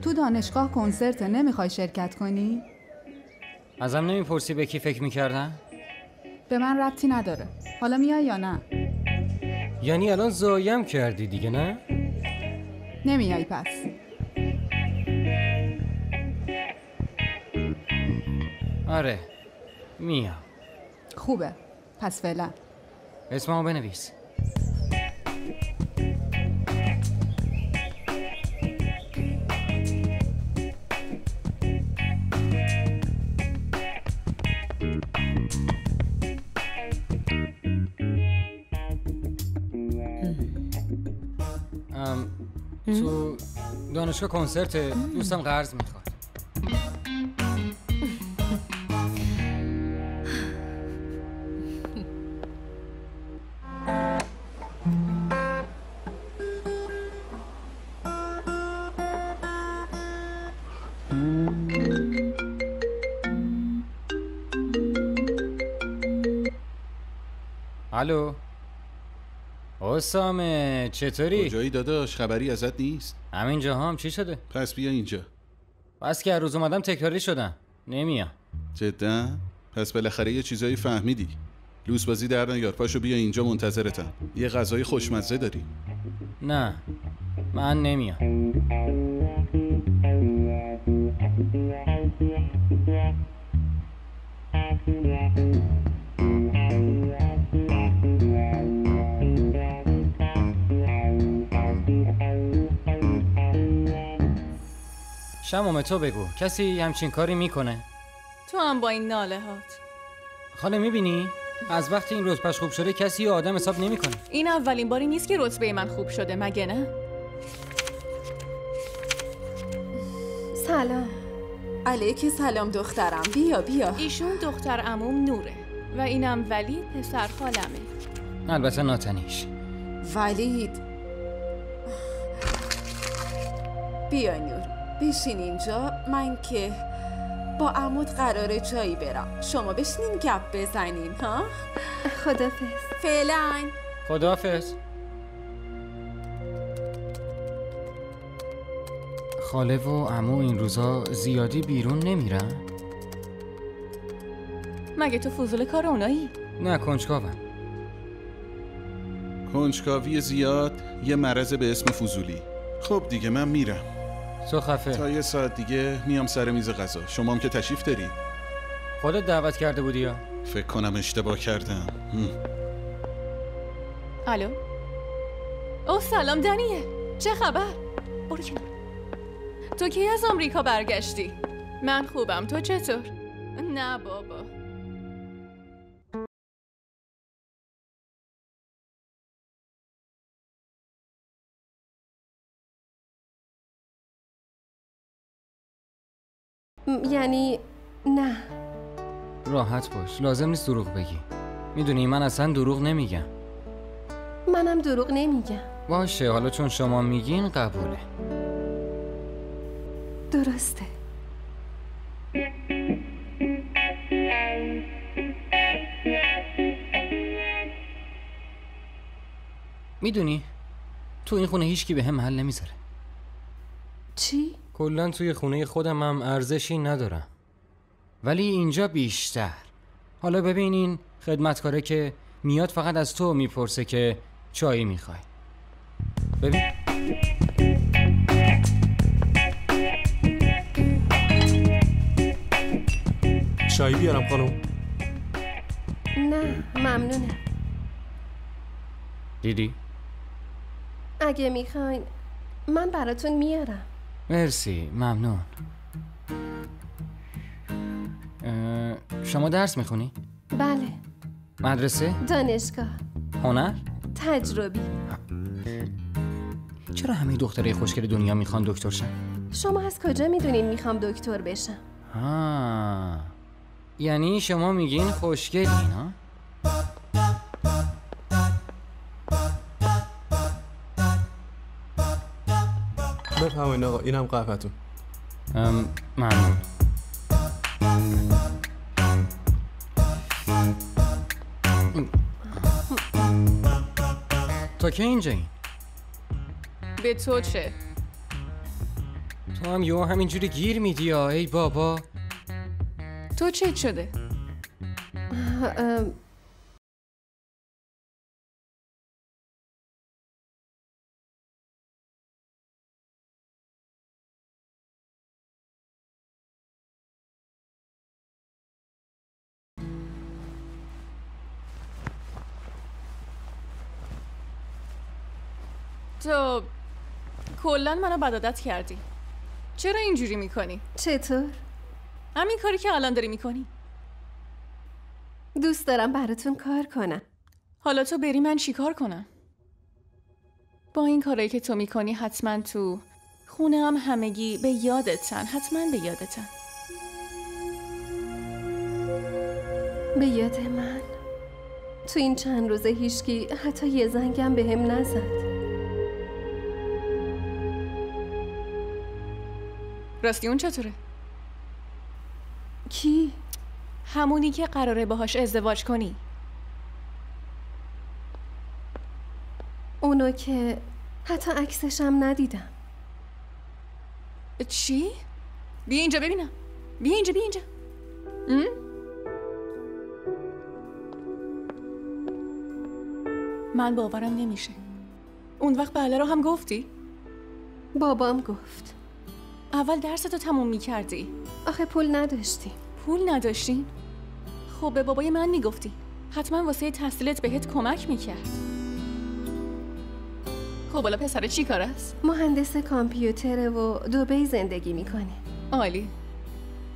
تو دانشگاه کنسرت نمیخوای شرکت کنی؟ ازم نمیپرسی به کی فکر میکردن؟ به من ربطی نداره. حالا میای یا نه؟ یعنی الان ضایعم کردی دیگه نه؟ نمیای پس. آره میام. خوبه پس فعلا اسممو بنویس. تو دانشگاه کنسرت دوستم قرض میخواد. الو اسامه، چطوری؟ کجایی داداش؟ خبری ازت نیست؟ همینجا هم. چی شده؟ پس بیا اینجا. بس که هر روز اومدم تکراری شدم. نمیام. جدا؟ پس بالاخره یه چیزایی فهمیدی. لوس بازی در نیار، پاشو بیا اینجا منتظرتم. یه غذای خوشمزه داریم. نه من نمیام. شمومه تو بگو، کسی همچین کاری میکنه؟ تو هم با این ناله هات. خاله میبینی؟ از وقتی این رتبهش خوب شده کسی آدم حساب نمیکنه. این اولین باری نیست که رتبه من خوب شده، مگه نه؟ سلام. علیک سلام دخترم. بیا. ایشون دختر عموم نوره و اینم ولید پسر خالمه. البته ناتنیش. ولید بیا نور، بشین اینجا. من که با عمود قراره جایی برم، شما بشینین گپ بزنین. ها؟ خدافظ. فعلا. خداحافظ. خاله و عمو این روزا زیادی بیرون نمیرن؟ مگه تو فضول کار اونایی؟ نه کنجکاوم. کنجکاوی زیاد یه مرض به اسم فضولی. خب دیگه من میرم. تو خفه. تا یه ساعت دیگه میام سر میز غذا. شما هم که تشریف دارید. خودت دعوت کرده بودی یا؟ فکر کنم اشتباه کردم. الو. او سلام دنیه، چه خبر؟ برو کنار. تو کی از آمریکا برگشتی؟ من خوبم، تو چطور؟ نه بابا. یعنی نه. راحت باش، لازم نیست دروغ بگی. میدونی من اصلا دروغ نمیگم. منم دروغ نمیگم. باشه، حالا چون شما میگین قبوله. درسته. میدونی تو این خونه هیچکی به هم محل نمیذاره. چی؟ کلن توی خونه خودم هم ارزشی ندارم، ولی اینجا بیشتر. حالا ببین این خدمتکاره که میاد فقط از تو میپرسه که چایی میخوای. ببین چایی بیارم خانم؟ نه ممنونه. دیدی؟ اگه میخواین من براتون میارم. مرسی، ممنون. شما درس میخونی؟ بله. مدرسه؟ دانشگاه. هنر؟ تجربی. چرا همه دخترای خوشگل دنیا میخوان دکتر شن؟ شما از کجا میدونین میخوام دکتر بشم؟ یعنی شما میگین خوشگلی ها؟ بفرمایید آقا، اینم قهوه‌تون. ممنون. تا که اینجایی؟ به تو چه؟ تو هم یهو همینجوری گیر میدی یا ای بابا؟ تو چه شده؟ تو کلن منو بد عادت کردی. چرا اینجوری میکنی؟ چطور؟ همین کاری که الان داری میکنی. دوست دارم براتون کار کنم. حالا تو بری من چی کار کنم؟ با این کارایی که تو میکنی حتما تو خونه هم همگی به یادتن. حتما به یادتن. به یاد من؟ تو این چند روزه هیچکی حتی یه زنگم به هم نزد. راستی اون چطوره؟ کی؟ همونی که قراره باهاش ازدواج کنی. اونو که حتی عکسشم ندیدم. چی؟ بیا اینجا ببینم. بیا اینجا. من باورم نمیشه. اون وقت بله رو هم گفتی؟ بابام گفت. اول درستو تموم میکردی. آخه پول نداشتیم. پول نداشتین؟ خب به بابای من میگفتی. حتما واسه تحصیلت بهت کمک میکرد. خب حالا پسر چی کار است؟ مهندس کامپیوتره و دبی زندگی میکنه. عالی.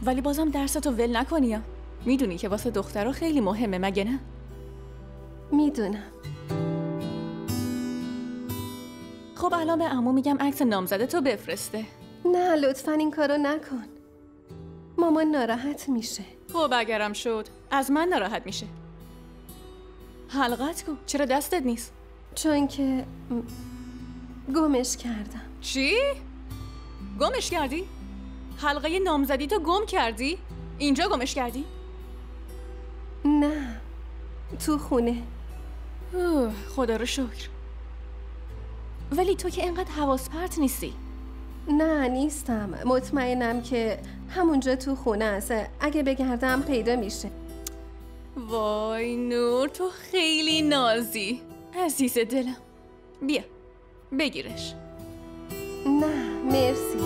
ولی بازم درستو ول نکنی ها. میدونی که واسه دخترها خیلی مهمه مگه نه؟ میدونم. خب الان به عمو میگم عکس نامزده تو بفرسته. نه لطفاً این کارو نکن. مامان ناراحت میشه. خب اگرم شد از من ناراحت میشه. حلقت کو؟ چرا دستت نیست؟ چون که گمش کردم. چی؟ گمش کردی؟ حلقه نامزدی تو گم کردی؟ اینجا گمش کردی؟ نه تو خونه. خدا رو شکر. ولی تو که اینقدر حواس پرت نیستی. نه نیستم. مطمئنم که همونجا تو خونه است. اگه بگردم پیدا میشه. وای نور تو خیلی نازی عزیز دلم. بیا بگیرش. نه مرسی.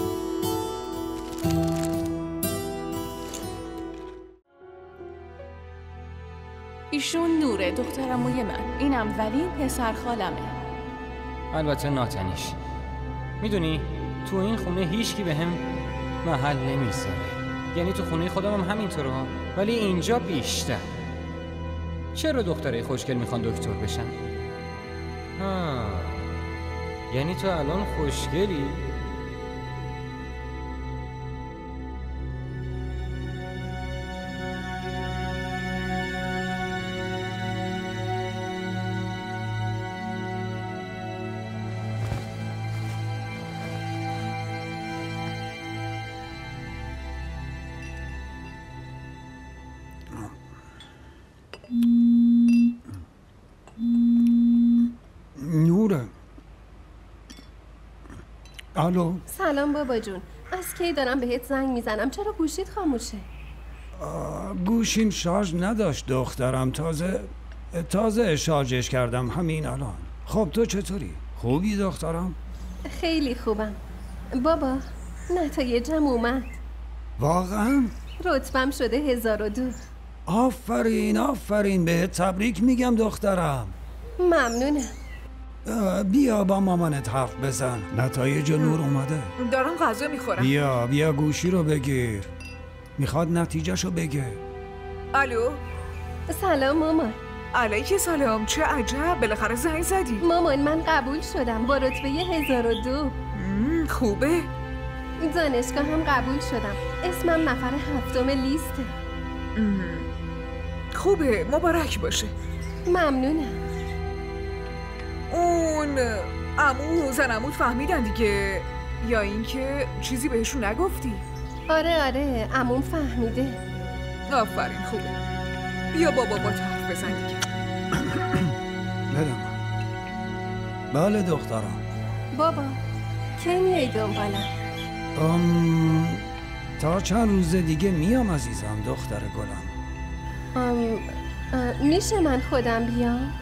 ایشون نوره دخترموی من. اینم ولی پسر خالمه. البته ناتنیش. میدونی تو این خونه هیچکی به هم محل نمیذاره. یعنی تو خونه خودم هم همینطوره ها، ولی اینجا بیشتر. چرا دختره خوشگل میخوان دکتر بشن؟ یعنی تو الان خوشگلی؟ نوره. الو. سلام بابا جون. از کی دارم بهت زنگ میزنم؟ چرا گوشیت خاموشه؟ گوشیم شارژ نداشت دخترم. تازه شارژش کردم همین الان. خب تو چطوری؟ خوبی دخترم؟ خیلی خوبم بابا. نتایجم اومد. واقعا؟ رتبم شده 1002. آفرین بهت تبریک میگم دخترم. ممنونم. بیا با مامانت حرف بزن. نتایج نور اومده. دارم غذا میخورم. بیا گوشی رو بگیر. میخواد نتیجهشو بگه. الو. سلام مامان. علیک سلام. چه عجب، بالاخره زنگ زدی. مامان من قبول شدم با رتبه 1002. خوبه. دانشگاه هم قبول شدم. اسمم نفر 7 لیسته. خوبه، مبارک باشه. ممنونم. اون عمو زن عموت فهمیدن دیگه، یا اینکه چیزی بهشون نگفتی؟ آره عموم فهمیده. آفرین، خوبه. بیا با بابا حرف بزن دیگه. بدم. بله دخترم. بابا کی میای دنبالم؟ تا چند روز دیگه میام عزیزم دختر گلم. میشه من خودم بیام؟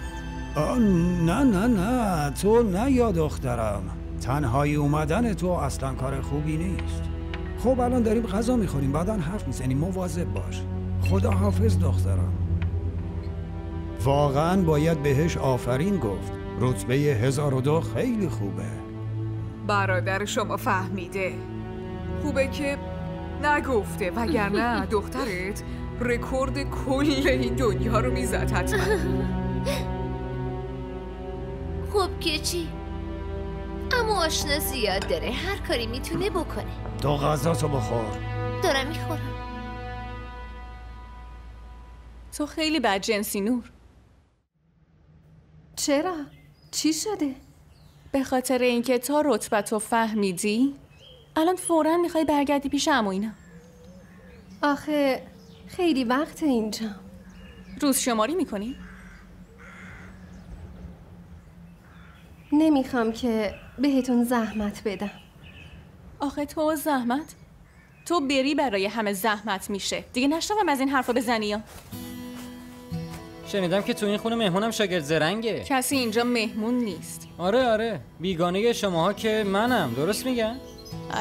نه تو نه یا دخترم. تنهایی اومدن تو اصلا کار خوبی نیست. خب الان داریم غذا میخوریم، بعداً حرف میزنیم. مواظب باش. خدا حافظ دخترم. واقعا باید بهش آفرین گفت. رتبه 1002 خیلی خوبه. برادر شما فهمیده. خوبه که نگفته، وگرنه دخترت رکورد کل این دنیا رو میزد حتما. خب که چی؟ اما آشنا زیاد داره، هر کاری میتونه بکنه. تو غذاتو بخور. دارم میخورم. تو خیلی بدجنسی نور. چرا؟ چی شده؟ به خاطر اینکه تا رتبتو فهمیدی الان فوراً میخوای برگردی پیش عمو اینا. آخه خیلی وقت اینجا. روز شماری میکنی؟ نمیخوام که بهتون زحمت بدم. آخه تو زحمت؟ تو بری برای همه زحمت میشه. دیگه نشنوم از این حرفا بزنی یا؟ شنیدم که تو این خونه مهمونم شاگرد زرنگه. کسی اینجا مهمون نیست. آره بیگانه شماها که منم. درست میگم؟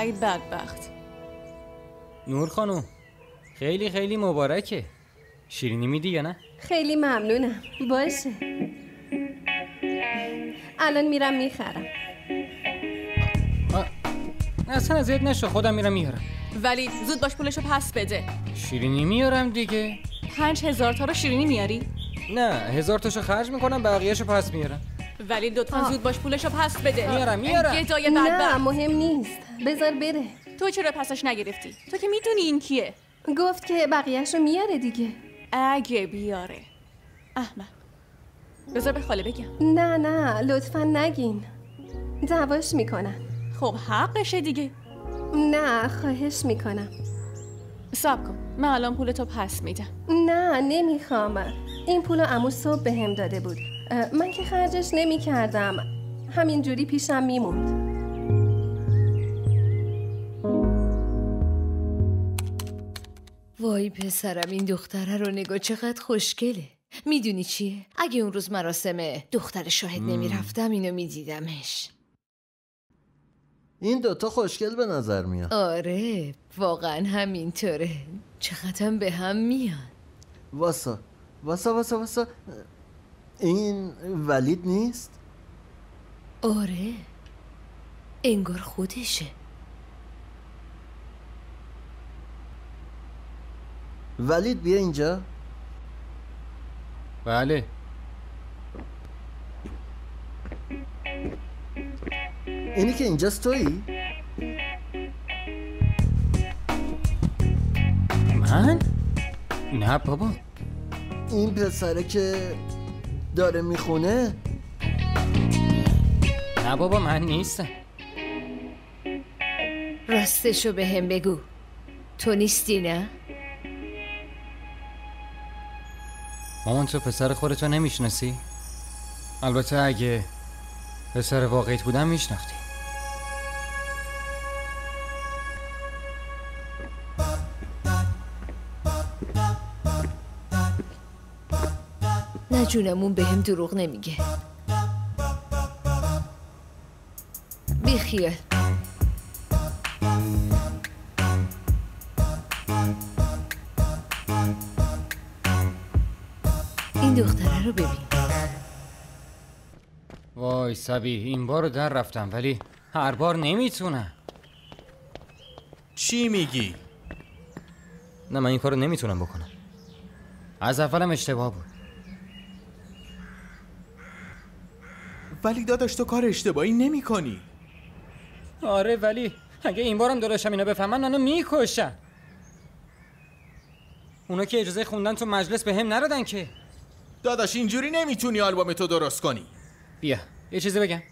ای بدبخت. نور خانوم خیلی مبارکه. شیرینی میدی یا نه؟ خیلی ممنونم. باشه الان میرم میخرم. اصلا اذیت نشو، خودم میرم میارم. ولی زود باش پولشو پس بده. شیرینی میارم دیگه. 5000 تا رو شیرینی میاری؟ نه 1000 تاشو خرج میکنم، بقیهشو پس میارم. ولی لطفا زود باش پولشو پس بده. میارم. گدای نه بدبخت. مهم نیست، بذار بره. تو چرا پسش نگرفتی؟ تو که میدونی این کیه. گفت که بقیهشو میاره دیگه. اگه بیاره. احمق. بذار به خاله بگم. نه لطفا نگین، دعواش میکنن. خب حقشه دیگه. نه خواهش میکنم. صبر کن، من الان پولتو پس میدم. نه نمیخوام. این پولو عمو صبح بهم داده بود. من که خرجش نمیکردم، همینجوری پیشم میموند. وای پسرم، این دختره رو نگاه چقدر خوشگله. میدونی چیه؟ اگه اون روز مراسم دختر شاهد نمیرفتم اینو میدیدمش. این دوتا خوشگل به نظر میاد. آره واقعا همینطوره. چقدر به هم میان. واسا این ولید نیست؟ آره انگار خودشه. ولید بیا اینجا. بله. اینی که اینجاست تویی؟ من؟ نه بابا. این پسره که داره میخونه؟ نه بابا من نیستم. راستشو به هم بگو، تو نیستی نه؟ مامان تو پسر خودتو نمیشناسی؟ البته اگه پسر واقعیت بودم میشناختی. نه جونمون به هم دروغ نمیگه. بی خیال. این دختره رو ببین. وای سبی، این بار رو در رفتم ولی هر بار نمیتونم. چی میگی؟ نه من این کارو نمیتونم بکنم. از اولم اشتباه بود. ولی داداش تو کار اشتباهی نمی کنی. آره ولی اگه این بارم داداشم اینا بفهمن منو میکشن. اونا که اجازه خوندن تو مجلس به هم ندادن که. داداش اینجوری نمیتونی آلبوم تو درست کنی. بیا یه چیزی بگم.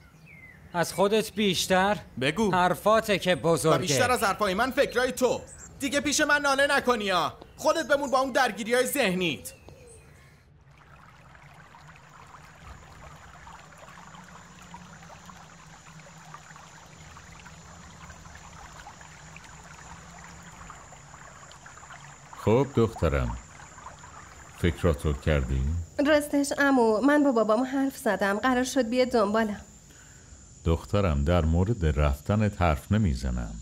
از خودت بیشتر بگو. حرفاته که بزرگه. و بیشتر از حرفای من فکرای تو. دیگه پیش من نانه نکنی ها. خودت بمون با اون درگیری‌های ذهنیت. خب دخترم، فکراتو کردی؟ راستش عمو، من با بابام حرف زدم، قرار شد بیاد دنبالم. دخترم در مورد رفتنت حرف نمیزنم،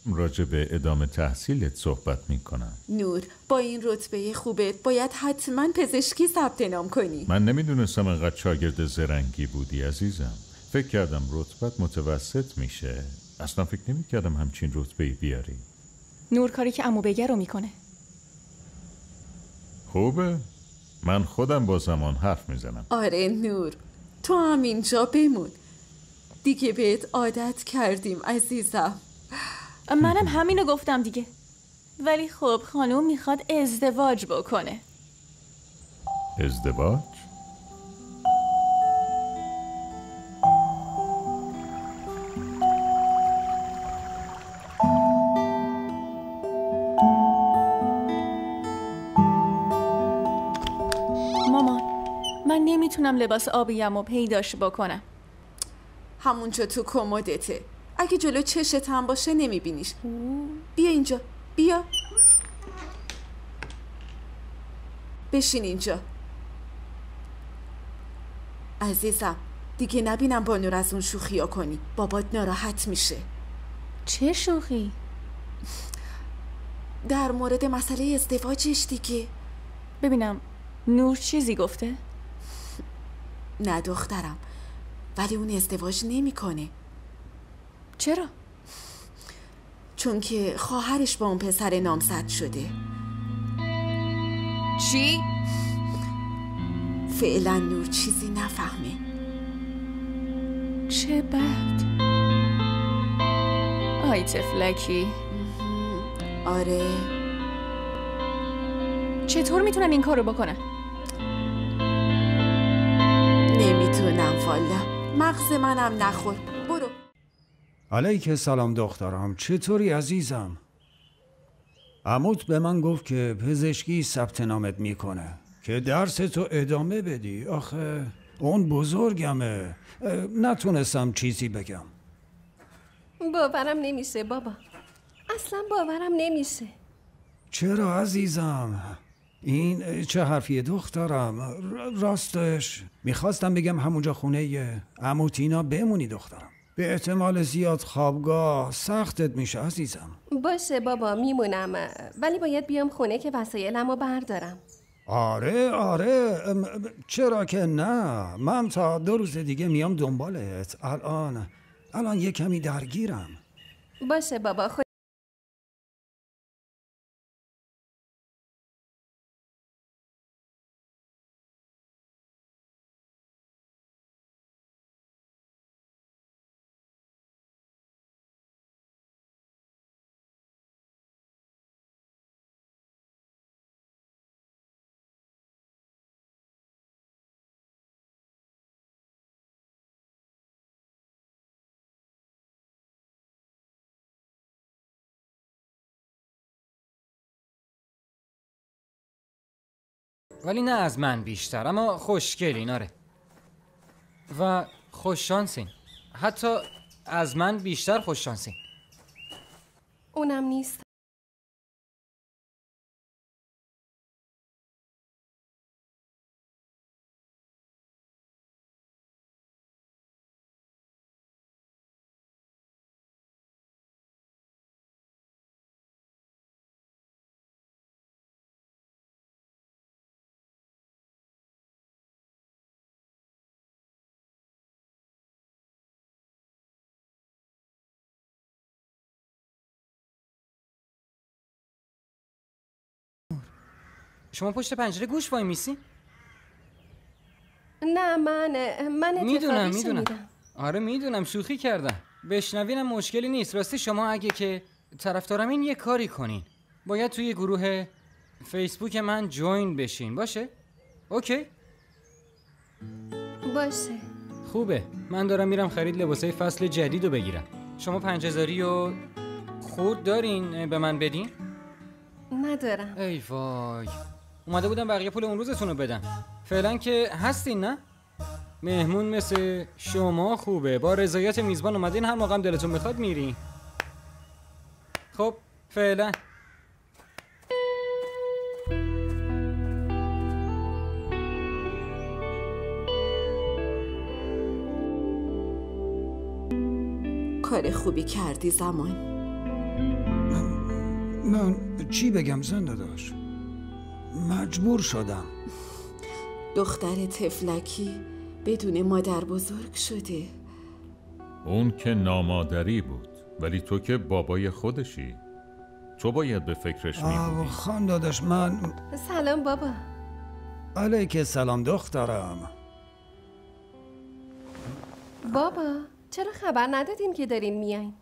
راجع به ادامه تحصیلت صحبت میکنم. نور، با این رتبه خوبت باید حتما پزشکی ثبت نام کنی. من نمیدونستم انقدر شاگرد زرنگی بودی عزیزم. فکر کردم رتبت متوسط میشه. اصلا فکر نمیکردم همچین رتبه‌ای بیاری. نور کاری که عمو بگه رو میکنه. خوبه؟ من خودم با زمان حرف میزنم. آره نور، تو هم اینجا بمون. دیگه بهت عادت کردیم عزیزم. منم همینو گفتم دیگه. ولی خب خانوم میخواد ازدواج بکنه. ازدواج؟ مامان، من نمیتونم لباس آبیمو پیداش بکنم. همونجا تو کمدته. اگه جلو چشت هم باشه نمیبینیش. بیا اینجا، بیا. بشین اینجا. عزیزم، دیگه نبینم با نور از اون شوخی ها کنی. بابات ناراحت میشه. چه شوخی؟ در مورد مسئله ازدواجش دیگه. ببینم نور چیزی گفته؟ نه دخترم، ولی اون ازدواج نمیکنه. چرا؟ چون که خواهرش با اون پسر نامزد شده. چی؟ فعلا نور چیزی نفهمه. چه بد. آی تفلکی. آره. چطور میتونم این کارو بکنم؟ نمیتونم والا. مغز منم نخور. برو. علیک سلام دخترم، چطوری عزیزم؟ عموت به من گفت که پزشکی ثبت نامت میکنه که درس تو ادامه بدی. آخه اون بزرگمه، نتونستم چیزی بگم. باورم نمیشه بابا، اصلا باورم نمیشه. چرا عزیزم؟ این چه حرفیه دخترم؟ راستش میخواستم بگم همونجا خونه عموتینا بمونی دخترم. به احتمال زیاد خوابگاه سختت میشه عزیزم. باشه بابا میمونم، ولی باید بیام خونه که وسایلمو بردارم. آره چرا که نه. من تا 2 روز دیگه میام دنبالت. الان یه کمی درگیرم. باشه بابا. ولی نه از من بیشتر، اما خوشگلین. آره و خوششانسین، حتی از من بیشتر خوششانسین. اونم نیست. شما پشت پنجره گوش وای میسی؟ نه من میدونم. شنیدم. آره میدونم، شوخی کردم. بشنوینم مشکلی نیست. راستی شما اگه که طرفدارم این یه کاری کنین، باید توی گروه فیسبوک من جوین بشین. باشه؟ اوکی؟ باشه. خوبه. من دارم میرم خرید لباسای فصل جدید رو بگیرم. شما 5000 و خورد دارین به من بدین؟ ندارم. ای وای، اومده بودم بقیه پول اون روزتون رو بدم. فعلا که هستین نه؟ مهمون مثل شما خوبه، با رضایت میزبان اومدین، هر موقع دلتون میخواد میرین. خب فعلا. کار خوبی کردی زمان. من چی بگم زنده داشت؟ مجبور شدم. دختر تفلکی بدون مادر بزرگ شده. اون که نامادری بود، ولی تو که بابای خودشی. تو باید به فکرش میبودی. خان داداش من... سلام بابا. علیک سلام دخترم. بابا چرا خبر ندادین که دارین میاین؟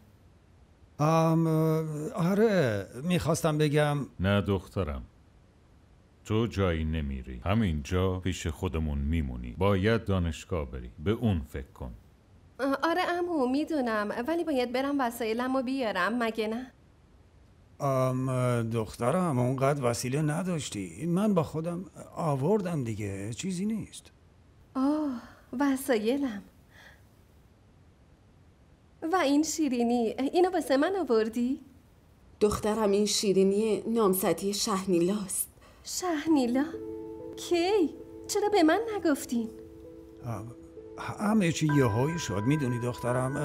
آره میخواستم بگم. نه دخترم، تو جایی نمیری، همینجا پیش خودمون میمونی. باید دانشگاه بری، به اون فکر کن. آره عمو میدونم، ولی باید برم وسایلمو بیارم، مگه نه؟ دخترم اونقدر وسیله نداشتی. من با خودم آوردم دیگه، چیزی نیست. وسایلم. و این شیرینی، اینو واسه من آوردی؟ دخترم این شیرینی نامزدی شهنیلاست. شهنیلا؟ کی؟ چرا به من نگفتین؟ همه چی یهویی شد، میدونی دخترم.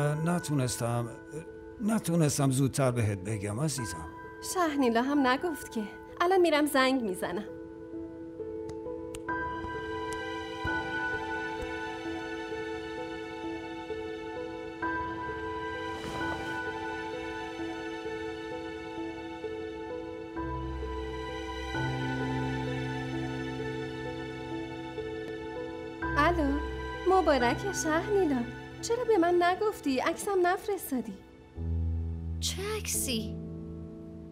نتونستم زودتر بهت بگم عزیزم. شهنیلا هم نگفت که. الان میرم زنگ میزنم. الو، مبارک شهنیلا. چرا به من نگفتی؟ عکسم نفرستادی. چه عکسی؟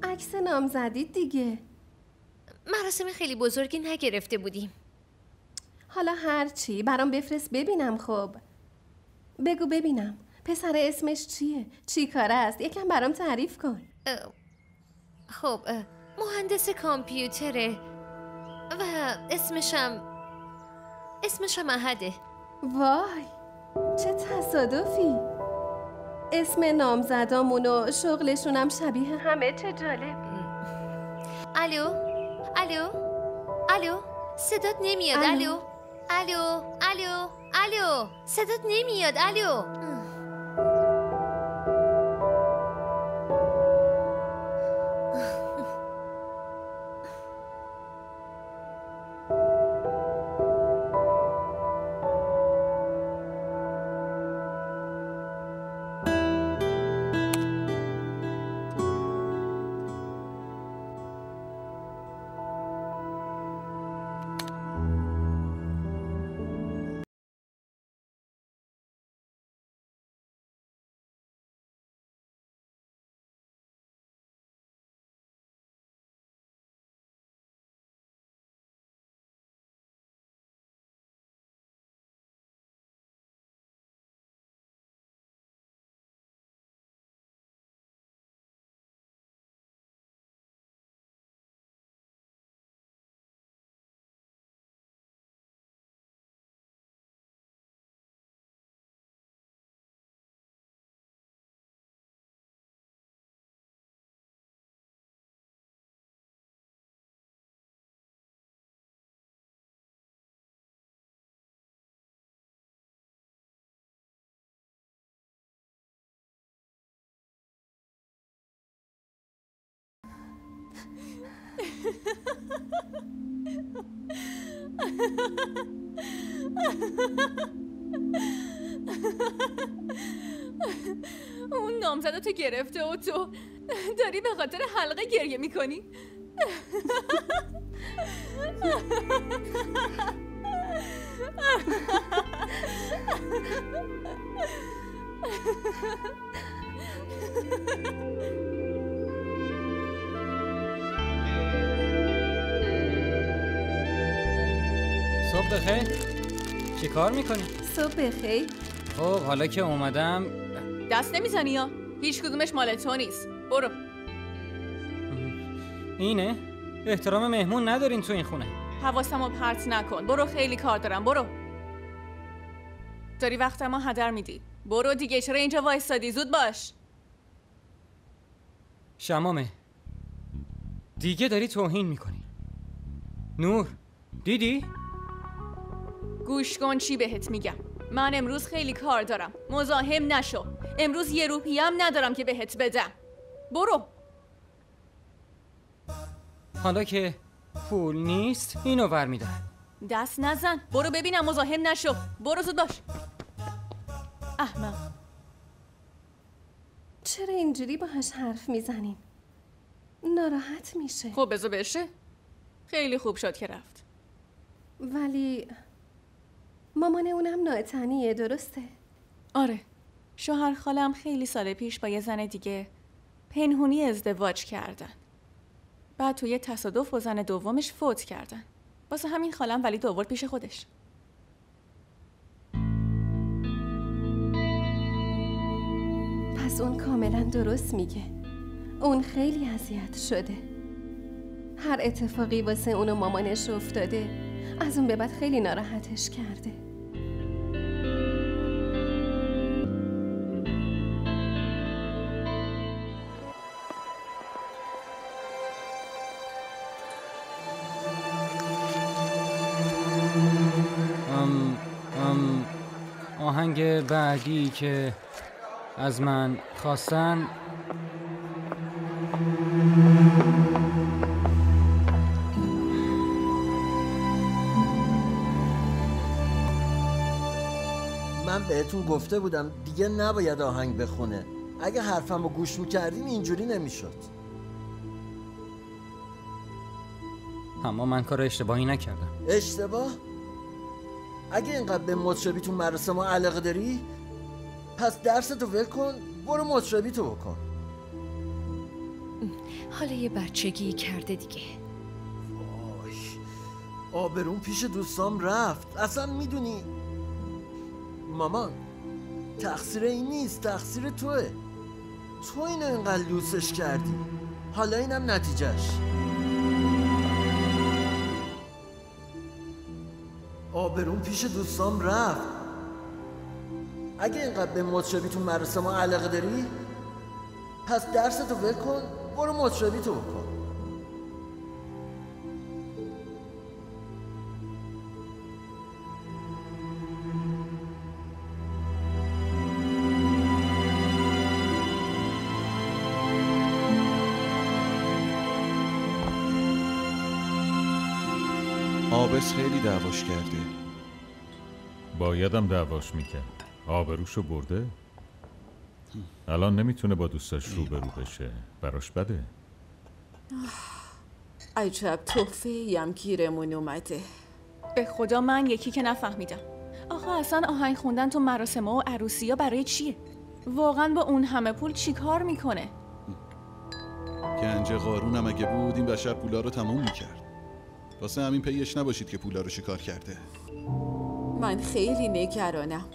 عکس نامزدی دیگه. مراسم خیلی بزرگی نگرفته بودیم. حالا هرچی برام بفرست ببینم. خب بگو ببینم پسر اسمش چیه؟ چی کاره است؟ یکم برام تعریف کن. خب مهندس کامپیوتره و اسمشم احده. وای چه تصادفی. اسم نامزدامون و شغلشونم شبیه همه. چه جالب. الو الو الو صدات نمیاد. الو الو الو الو صدات نمیاد. الو اون نامزدتو گرفته و تو داری به خاطر حلقه گریه میکنی؟ صبح بخیر. چی کار میکنی؟ صبح بخیر. خب حالا که اومدم دست نمیزنی یا؟ هیچ کدومش مال تو نیست. برو. اینه؟ احترام مهمون ندارین تو این خونه. حواسمو پرت نکن. برو، خیلی کار دارم. برو. داری وقتمو هدر میدی. برو دیگه، چرا اینجا وایستادی؟ زود باش. شمامه دیگه داری توهین میکنی. نور دیدی؟ گوش کن چی بهت میگم. من امروز خیلی کار دارم. مزاحم نشو. امروز یه روحیه هم ندارم که بهت بدم. برو. حالا که پول نیست اینو ور میدن. دست نزن. برو ببینم. مزاحم نشو. برو زود باش. احمق. چرا اینجوری باهاش حرف میزنین؟ ناراحت میشه. خب بذار بشه. خیلی خوب شد که رفت. ولی مامان اونم ناعتنیه، درسته؟ آره. شوهر خالم خیلی سال پیش با یه زن دیگه پنهونی ازدواج کردن. بعد توی تصادف با زن دومش فوت کردن. واسه همین خالم ولی آورد پیش خودش. پس اون کاملا درست میگه. اون خیلی اذیت شده. هر اتفاقی واسه اون و مامانش افتاده، از اون به بعد خیلی ناراحتش کرده. آهنگ بعدی که از من خواستن من بهتون گفته بودم دیگه نباید آهنگ بخونه. اگه حرفمو گوش میکردین اینجوری نمیشد. اما من کار اشتباهی نکردم. اشتباه؟ اگه اینقدر به مطربی تو مراسم ما علاقه داری، پس درستو ول کن، برو مطربی تو بکن. حالا یه بچگی کرده دیگه. وای، آبروم پیش دوستام رفت. اصلا میدونی مامان، تقصیر این نیست، تقصیر توه. تو اینو اینقدر لوسش کردی، حالا اینم نتیجهش. آبروم پیش دوستام رفت. اگه اینقدر به مطربی تو مراسم ما علاقه داری، پس درستو ول کن، برو مطربی تو بکن. آبس خیلی دعواش کرده. بایدم دعواش میکرد. آبروشو برده. الان نمیتونه با دوستاش روبرو بشه. براش بده. عجب تحفه‌ای هم گیرمون اومده. به خدا من یکی که نفهمیدم. آخه اصلا آهنگ خوندن تو مراسم و عروسی ها برای چیه؟ واقعا با اون همه پول چی کار میکنه؟ گنج قارونم اگه بود این بشر پولا رو تموم میکرد. واسه همین پیش نباشید که پولا رو چیکار کرده. من خیلی نگرانم.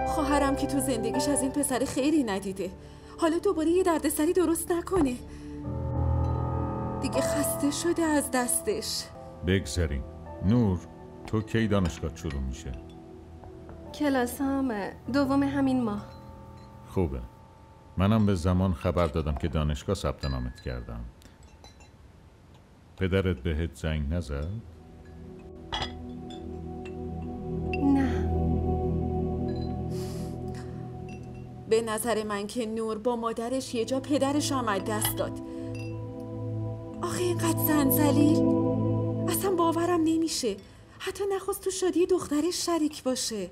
خواهرم که تو زندگیش از این پسر خیلی ندیده، حالا دوباره یه دردسری درست نکنه. دیگه خسته شده از دستش. بگذاریم. نور، تو کی دانشگاه شروع میشه؟ کلاسام دوم همین ماه. خوبه. منم به زمان خبر دادم که دانشگاه ثبت نامت کردم. پدرت بهت زنگ نزد؟ نه. به نظر من که نور با مادرش یه جا پدرش هم از دست داد. اینقدر زنزلیل اصلا باورم نمیشه. حتی نخواست تو شادی دخترش شریک باشه.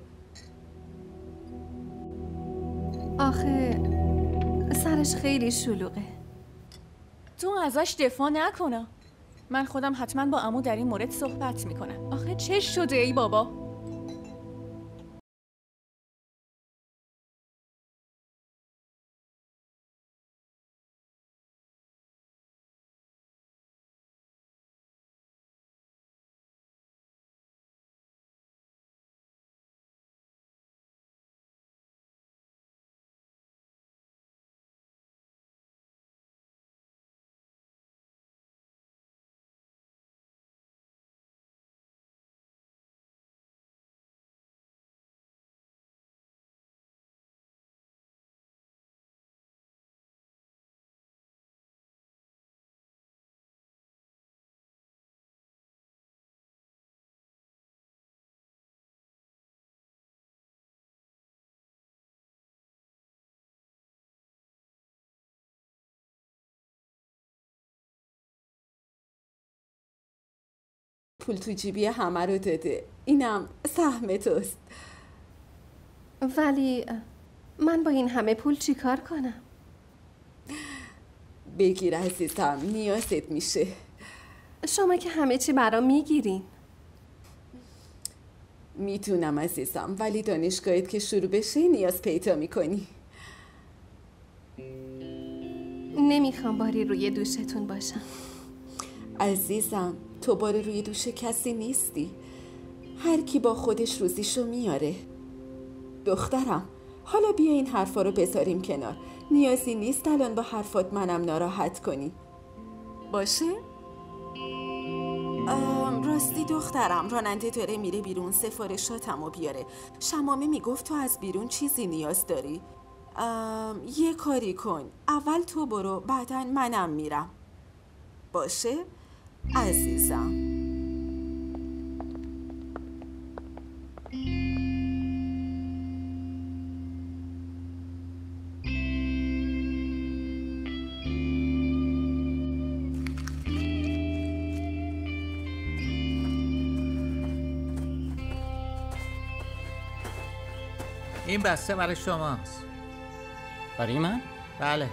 آخه سرش خیلی شلوغه. تو ازش دفاع نکنه. من خودم حتما با عمو در این مورد صحبت میکنم. آخه چه شده ای بابا؟ پول تو جیبی همه رو داده. اینم سهم توست. ولی من با این همه پول چی کار کنم؟ بگیر عزیزم، نیازت میشه. شما که همه چی برام میگیرین. میتونم عزیزم، ولی دانشگاهت که شروع بشه نیاز پیدا میکنی. نمیخوام باری روی دوشتون باشم. عزیزم تو باری روی دوش کسی نیستی. هر کی با خودش روزیشو میاره. دخترم حالا بیا این حرفا رو بذاریم کنار. نیازی نیست الان با حرفات منم ناراحت کنی. باشه؟ راستی دخترم، راننده داره میره بیرون، سفارشاتمو بیاره. شمامه میگفت تو از بیرون چیزی نیاز داری. یه کاری کن، اول تو برو بعدن منم میرم. باشه؟ عزیزم. این بسته برای شماست. برای من؟ بله.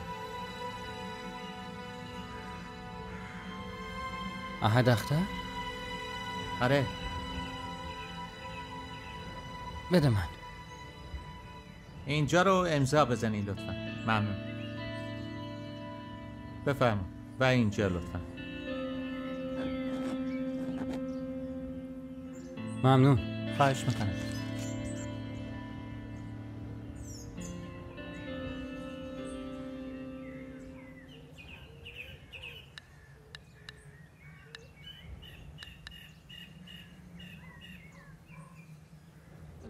احد اختر؟ آره. بده من. اینجا رو امضا بزنید لطفا. ممنون. بفرمایید. و اینجا لطفا. ممنون. خواهش میکنم.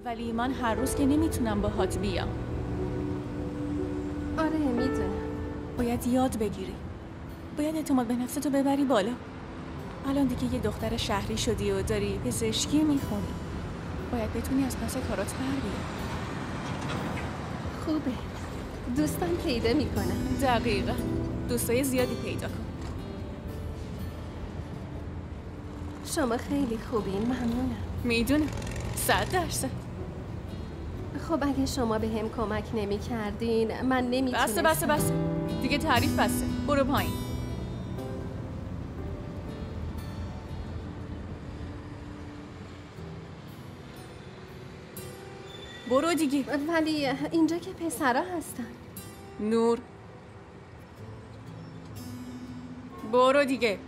ولی من هر روز که نمیتونم باهات بیام. آره میدونم. باید یاد بگیری. باید اعتماد به نفستو ببری بالا. الان دیگه یه دختر شهری شدی و داری پزشکی میخونی. باید بتونی از پس کارات بر بیای. خوبه. دوستان پیدا میکنم. دقیقا. دوستای زیادی پیدا کن. شما خیلی خوبین. ممنونم. میدونم. 100%. خب اگه شما به هم کمک نمی کردین من نمیتونستم. بسه دیگه تعریف بسه. برو پایین. برو دیگه. ولی اینجا که پسرا هستن. نور برو دیگه.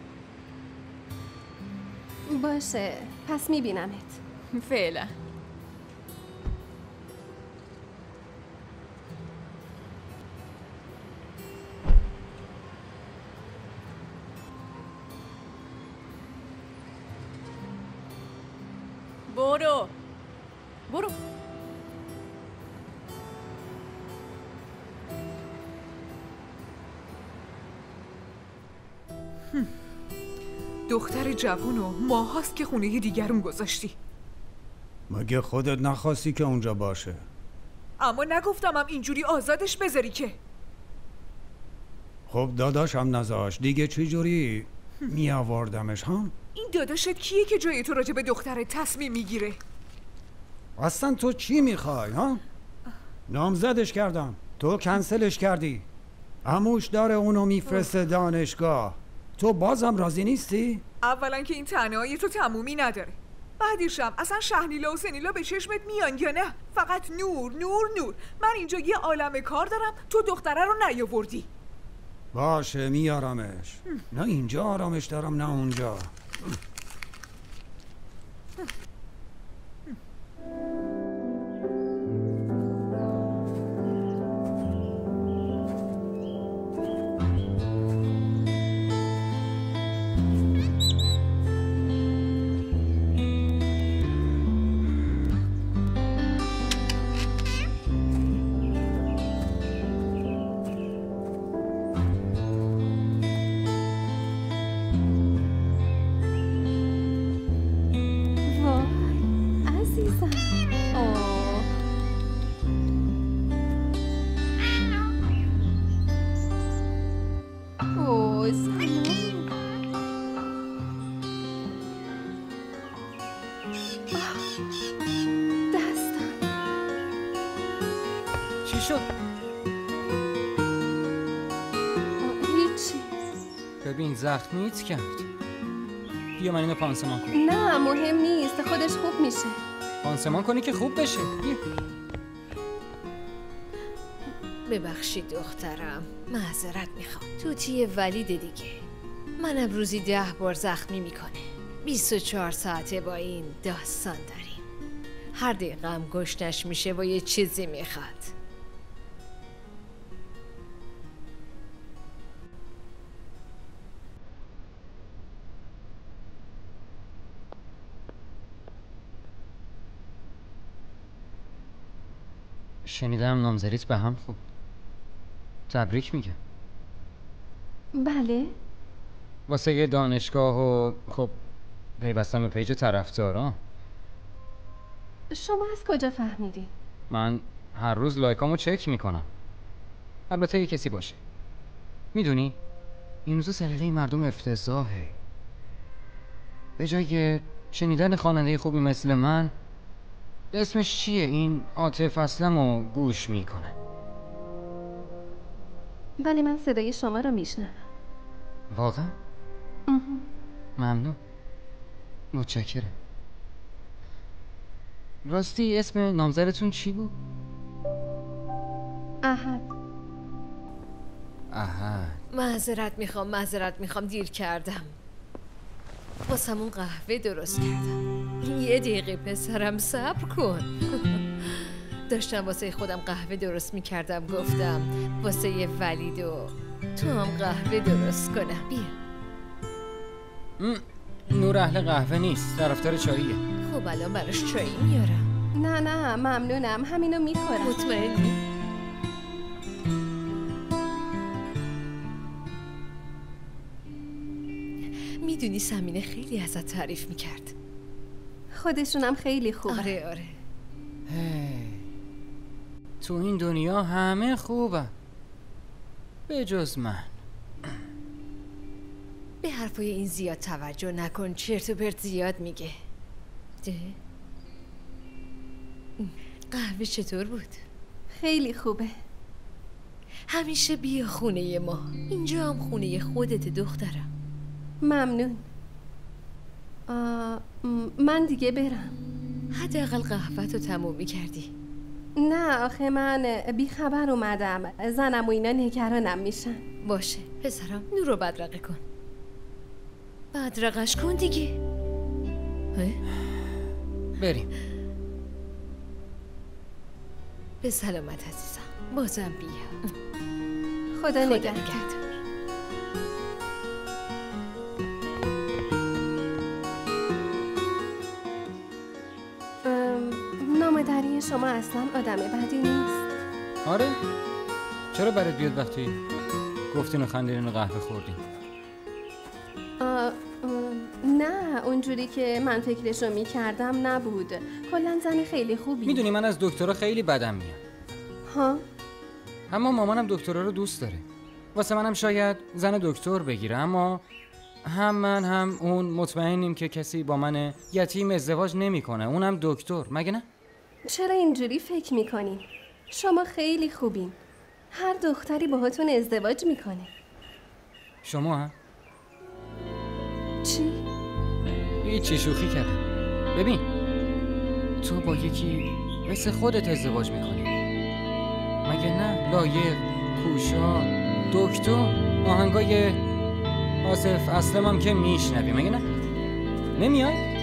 باشه پس میبینمت. فعلا. برو دختر جوونو ماهاست که خونه دیگرون گذاشتی. مگه خودت نخواستی که اونجا باشه؟ اما نگفتم هم اینجوری آزادش بذاری که. خب داداشم نذاش دیگه چی جوری؟ می آوردمش ها؟ این داداشت کیه که جای تو راجع به دخترت تصمیم میگیره؟ اصلا تو چی میخوای ها؟ نامزدش کردم، تو کنسلش کردی. عموش داره اونو میفرسته دانشگاه، تو بازم راضی نیستی؟ اولا که این تنهایی تو تمومی نداره، بعدیشم اصلا شهنیلا و سنیلا به چشمت میان یا نه؟ فقط نور نور نور. من اینجا یه عالمه کار دارم، تو دختره رو نیاوردی. باشه میارمش. نه اینجا آرامش دارم نه اونجا. چی شد؟ هیچی. ببین زخمیت کرد. بیا من اینو پانسمان کنم. نه مهم نیست، خودش خوب میشه. پانسمان کنی که خوب بشه. بیا. ببخشید دخترم، معذرت میخوام. توتی ولید دیگه. منم روزی 10 بار زخمی میکنه. 24 ساعته با این داستان داریم. هر دقیقه هم گشنش میشه و یه چیزی میخواد. شنیدم نامزدیت به هم خوب. تبریک میگه. بله. واسه یه دانشگاه و خب پیوستم به پیج طرفدارا. شما از کجا فهمیدین؟ من هر روز لایکامو چک میکنم. البته یه کسی باشه. میدونی این روزا سلیقه مردم افتضاحه. به جای شنیدن خواننده خوبی مثل من، اسمش چیه این عاطف اسلمو گوش میکنه. ولی من صدای شما رو میشنوم. واقعا؟ ممنون. متشکرم. راستی اسم نامزدتون چی بود؟ احد. احد. معذرت میخوام دیر کردم. واسمون قهوه درست کردم. یه دقیقه پسرم صبر کن. داشتم واسه خودم قهوه درست میکردم، گفتم واسه یه ولید و تو هم قهوه درست کنم. بیا. نور اهل قهوه نیست، طرفدار چاییه. خب الان براش چایی میارم. نه ممنونم، همینو میخورم. مطمئنی؟ میدونی سمینه خیلی ازت تعریف میکرد. خودشونم خیلی خوبه. آره. تو این دنیا همه خوبه به جز من. به حرفای این زیاد توجه نکن، چرت و پرت زیاد میگه. قهوه چطور بود؟ خیلی خوبه. همیشه بیا خونه ما، اینجا هم خونه خودت دخترم. ممنون. من دیگه برم. حداقل قهوه‌تو تموم می‌کردی. نه آخه من بی خبر اومدم، زنم و اینا نگرانم میشن. باشه پسرم، نور رو بدرقه کن. بدرقش کن دیگه. بریم. به سلامت عزیزم، بازم بیا. خدا نگهدار. نامادری شما اصلا آدم بدی نیست. آره؟ چرا برات بیاد وقتی گفتین و خندیدین و قهوه خوردین؟ نه اونجوری که من فکرشو میکردم نبود. کلا زن خیلی خوبی. میدونی من از دکترها خیلی بدم میاد. ها؟ اما مامانم دکترها رو دوست داره. واسه منم شاید زن دکتر بگیره، اما هم من هم اون مطمئنیم که کسی با من یتیم ازدواج نمیکنه، اونم دکتر، مگه نه؟ چرا اینجوری فکر میکنین؟ شما خیلی خوبین. هر دختری باهاتون ازدواج میکنه. شما هم؟ چی؟ هیچی، شوخی کردم. ببین تو با یکی مثل خودت ازدواج میکنی، مگه نه؟ لایق، کوشا، دکتر، آهنگای آصف اسلم هم که میشنوی، مگه نه؟ نمیای؟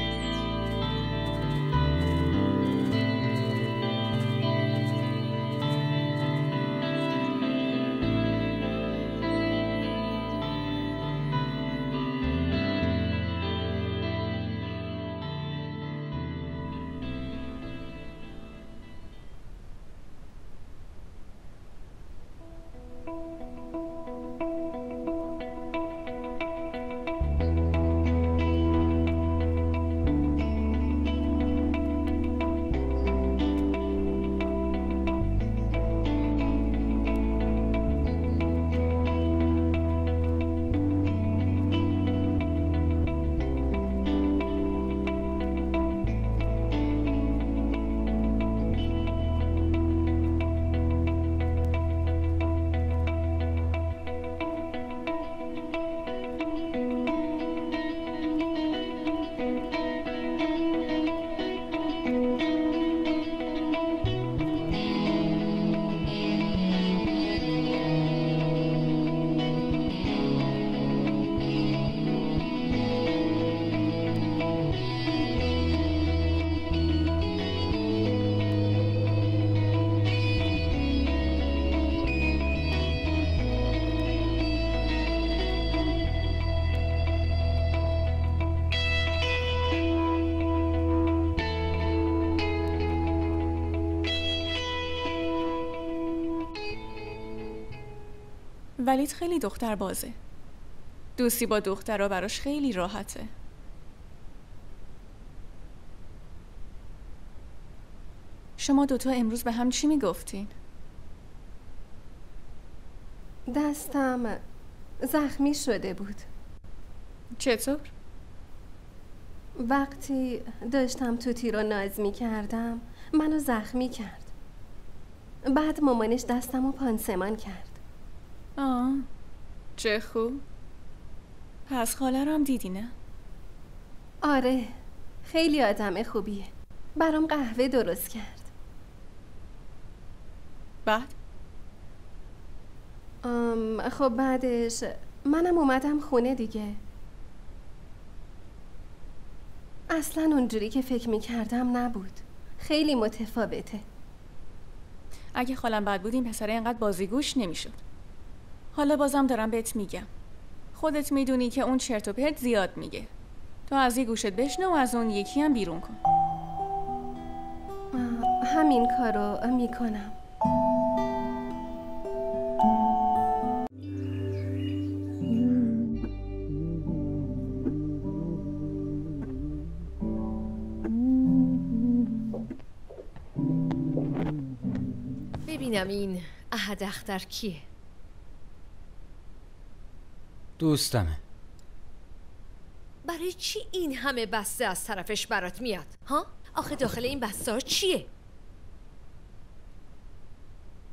ولید خیلی دختر بازه. دوستی با دخترها براش خیلی راحته. شما دوتا امروز به هم چی میگفتین؟ دستم زخمی شده بود. چطور؟ وقتی داشتم توتی رو ناز میکردم منو زخمی کرد. بعد مامانش دستمو پانسمان کرد. چه خوب. پس خاله رو هم دیدی نه؟ آره، خیلی آدم خوبیه. برام قهوه درست کرد. بعد؟ خب بعدش منم اومدم خونه دیگه. اصلا اونجوری که فکر میکردم نبود. خیلی متفاوته. اگه خالم بد بود این پسره اینقدر بازیگوش نمیشد. حالا بازم دارم بهت میگم. خودت میدونی که اون چرت و پرت زیاد میگه. تو از یه گوشت بشنو و از اون یکی هم بیرون کن. همین کارو میکنم. ببینم این احد اختر کیه؟ دوستمه. برای چی این همه بسته از طرفش برات میاد؟ ها؟ آخه داخل این بسته ها چیه؟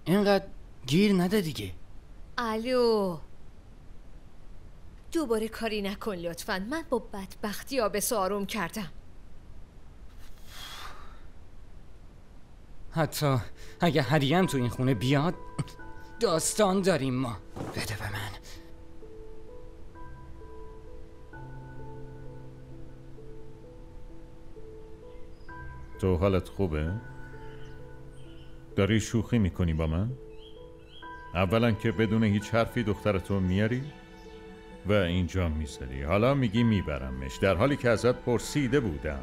اینقدر گیر نده دیگه. الو، دوباره کاری نکن لطفاً. من با بدبختی آبسو آروم کردم. حتی اگه هریان تو این خونه بیاد داستان داریم ما. بده به من. تو حالت خوبه؟ داری شوخی میکنی با من؟ اولا که بدون هیچ حرفی دخترتو میاری و اینجا میذاری. حالا میگی میبرمش در حالی که ازت پرسیده بودم.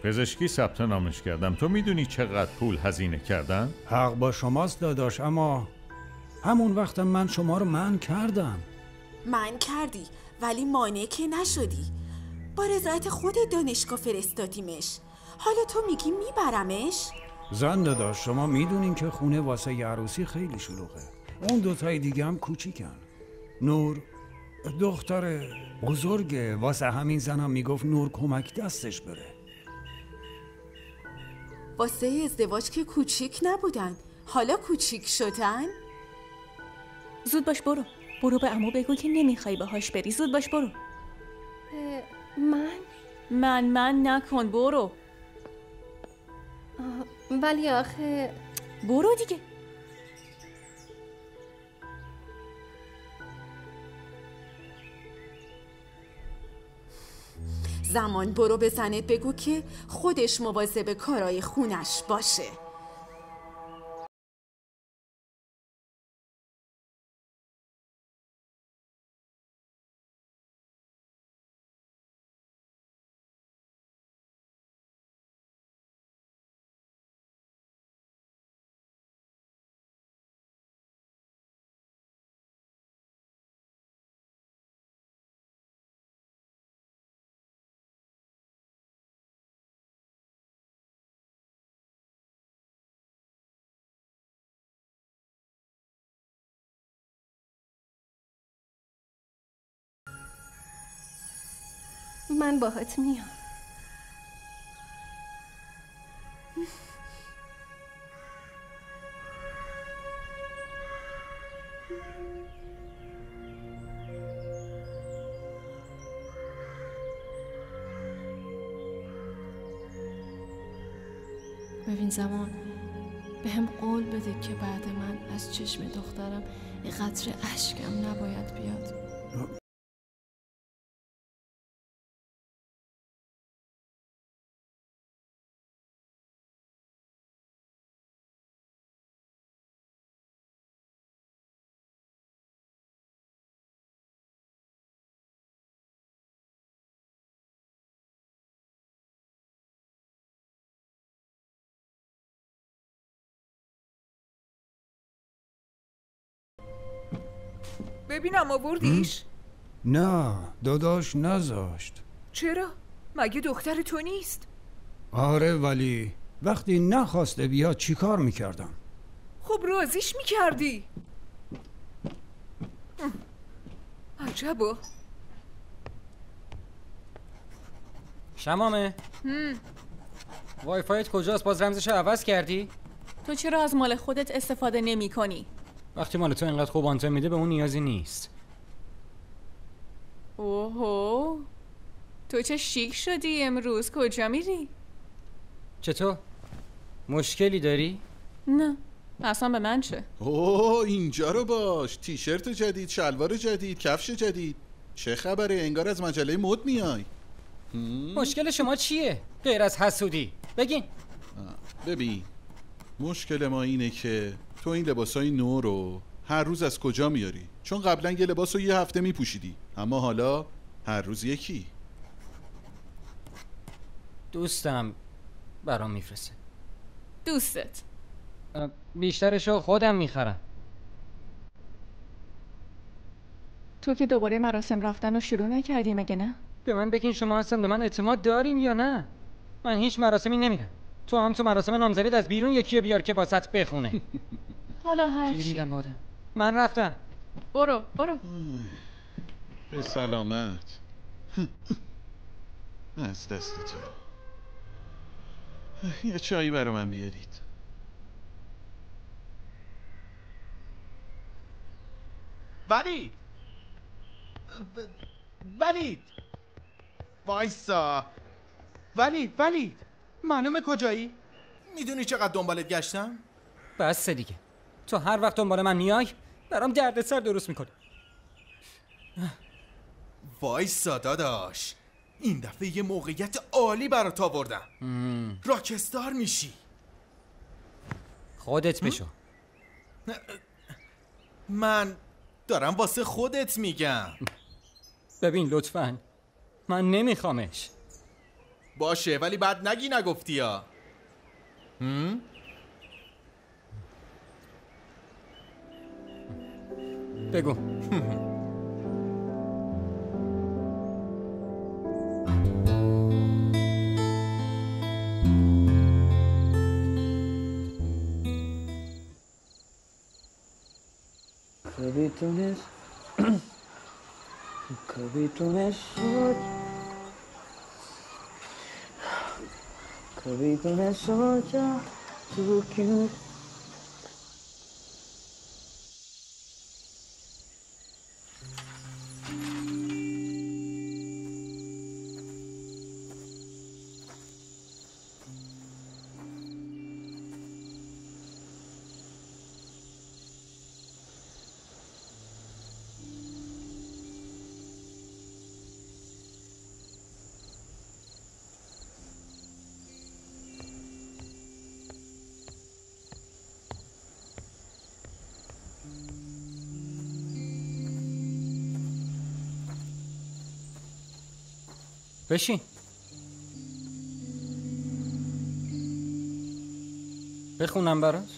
پزشکی ثبت نامش کردم. تو میدونی چقدر پول هزینه کردن؟ حق با شماست داداش، اما همون وقتم من شما رو منع کردم. منع کردی ولی مانع که نشدی. با رضایت خود دانشگاه فرستادیمش. حالا تو میگی میبرمش؟ زن داداش، شما میدونین که خونه واسه عروسی خیلی شلوغه. اون دوتای دیگه هم کوچیکن. نور دختر بزرگه، واسه همین زنم میگفت نور کمک دستش بره. واسه ازدواج که کوچیک نبودن، حالا کوچیک شدن؟ زود باش برو به عمو بگو که نمیخوای باهاش بری. زود باش برو. من نکن، برو. ولی آخه برو دیگه. زمان برو به زنت بگو که خودش مواظب کارای خونش باشه. من باهات میام. ببین زمان، به هم قول بده که بعد من از چشم دخترم یه قطره اشکم نباید بیاد. ببینم آوردیش؟ نه داداش نذاشت. چرا؟ مگه دختر تو نیست؟ آره ولی وقتی نخواسته بیاد چی کار میکردم؟ خب راضیش میکردی. عجبا. شمامه وای فایت کجاست؟ باز رمزش عوض کردی؟ تو چرا از مال خودت استفاده نمی کنی؟ وقتی مال تو اینقدر خوب آنتن میده به اون نیازی نیست. اوهو، تو چه شیک شدی امروز. کجا میری؟ چطور؟ مشکلی داری؟ نه اصلا به من چه؟ اوه اینجا رو باش. تیشرت جدید، شلوار جدید، کفش جدید. چه خبره؟ انگار از مجله مد میای. مشکل شما چیه؟ غیر از حسودی بگین. ببین مشکل ما اینه که تو این لباسای نو رو هر روز از کجا میاری؟ چون قبلا یه لباس رو یه هفته میپوشیدی، اما حالا هر روز یکی. دوستم برام میفرسته. دوستت؟ بیشترشو خودم میخرم. تو که دوباره مراسم رفتن رو شروع نکردی مگه نه؟ به من بگین شما اصلا به من اعتماد داریم یا نه؟ من هیچ مراسمی نمیرم. تو هم تو مراسم نامزدیت از بیرون یکی بیار که واسط بخونه. حالا هر چی. من رفتم. برو به سلامت. از دست تو. یه چایی برای من بیارید. ولید وایسا. ولید معلومه کجایی؟ میدونی چقدر دنبالت گشتم؟ بس دیگه. تو هر وقت دنبال من میای برام دردسر درست میکنی. وایسا داداش، این دفعه یه موقعیت عالی برات آوردم. راکستار میشی. خودت بشو. من دارم واسه خودت میگم. ببین لطفاً من نمیخوامش. باشه ولی بعد نگی نگفتی ها. بگو. خیلی تونست कभी तुम्हें सोच कभी तुम्हें सोचा तू क्यों بشین. بخونم برات؟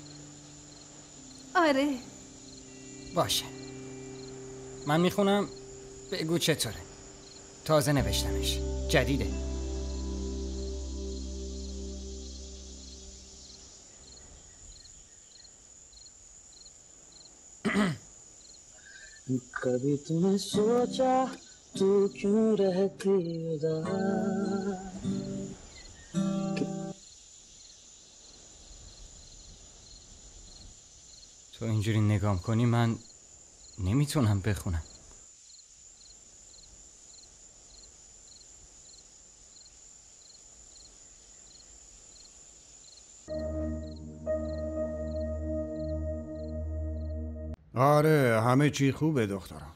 آره. باشه. من میخونم بگو چطوره. تازه نوشتمش. جدیده. कभी तुम्हें सोचा तू क्यों रहती उदास تو اینجوری نگام کنی من نمیتونم بخونم. آره همه چی خوبه دخترم.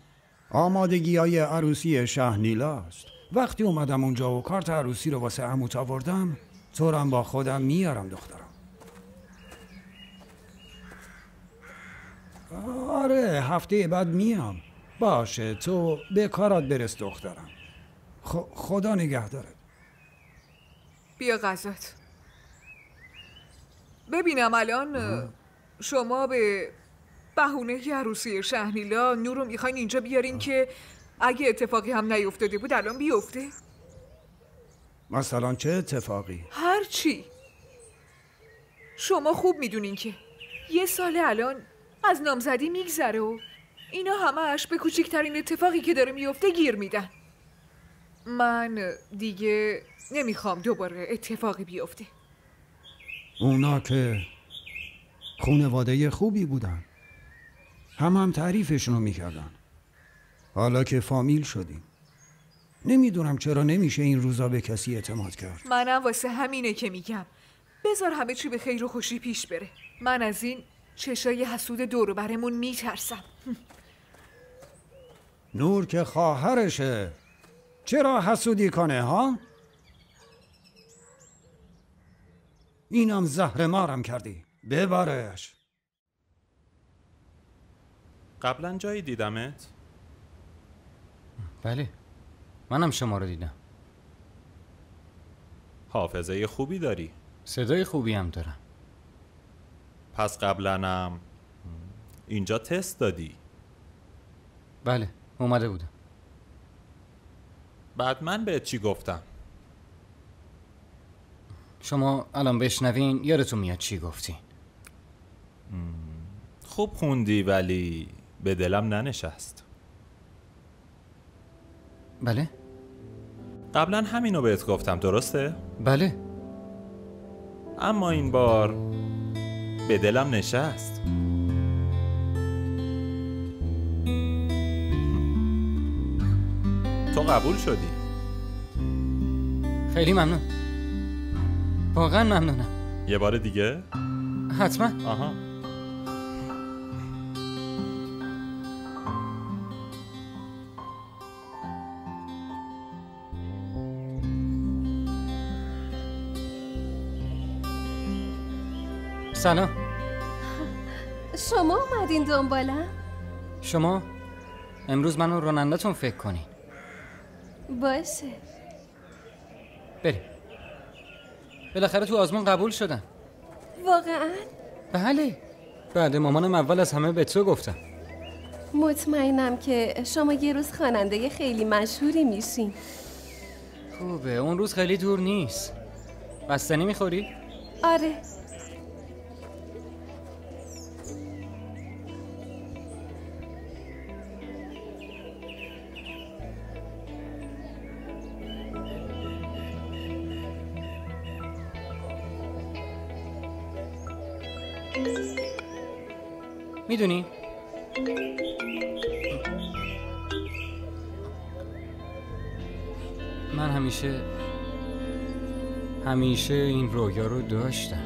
آمادگی های عروسی شهنیلا است. وقتی اومدم اونجا و کارت عروسی رو واسه عموت آوردم تورم با خودم میارم دخترم. آره هفته بعد میام. باشه تو به کارات برس دخترم. خدا نگهدارت. بیا غذات. ببینم الان شما به بهونه عروسی شهنیلا نور رو میخواین اینجا بیارین که اگه اتفاقی هم نیفتاده بود الان بیفته؟ مثلا چه اتفاقی؟ هر چی. شما خوب میدونین که یه سال الان از نامزدی میگذره و اینا همه‌اش به کوچکترین اتفاقی که داره میفته گیر میدن. من دیگه نمیخوام دوباره اتفاقی بیفته. اونا که خانواده خوبی بودن. هم تعریفشونو میکردن. حالا که فامیل شدیم نمیدونم چرا نمیشه این روزا به کسی اعتماد کرد. منم واسه همینه که میگم بذار همه چی به خیر و خوشی پیش بره. من از این چشای حسود دور و برمون میترسم. نور که خواهرشه چرا حسودی کنه ها؟ اینم زهر مارم کردی. ببارش. قبلا جایی دیدمت؟ بله منم شما رو دیدم. حافظه خوبی داری. صدای خوبی هم دارم. پس قبلنم اینجا تست دادی؟ بله اومده بودم. بعد من بهت چی گفتم؟ شما الان بشنوین یادتون میاد چی گفتین. خوب خوندی ولی به دلم ننشست. بله؟ قبلا همینو بهت گفتم درسته؟ بله. اما این بار به دلم نشست. تو قبول شدی. خیلی ممنون. واقعا ممنونم. یه بار دیگه؟ حتما. آها. سلام. شما اومدین دنبالم؟ شما امروز منو راننده‌تون فکر کنین. باشه. بریم. بالاخره تو آزمون قبول شدم. واقعا؟ بله. بعد مامانم اول از همه به تو گفتم. مطمئنم که شما یه روز خواننده خیلی مشهوری میشین. خوبه اون روز خیلی دور نیست. بستنی میخوری؟ آره. میدونی؟ من همیشه این رویا رو داشتم.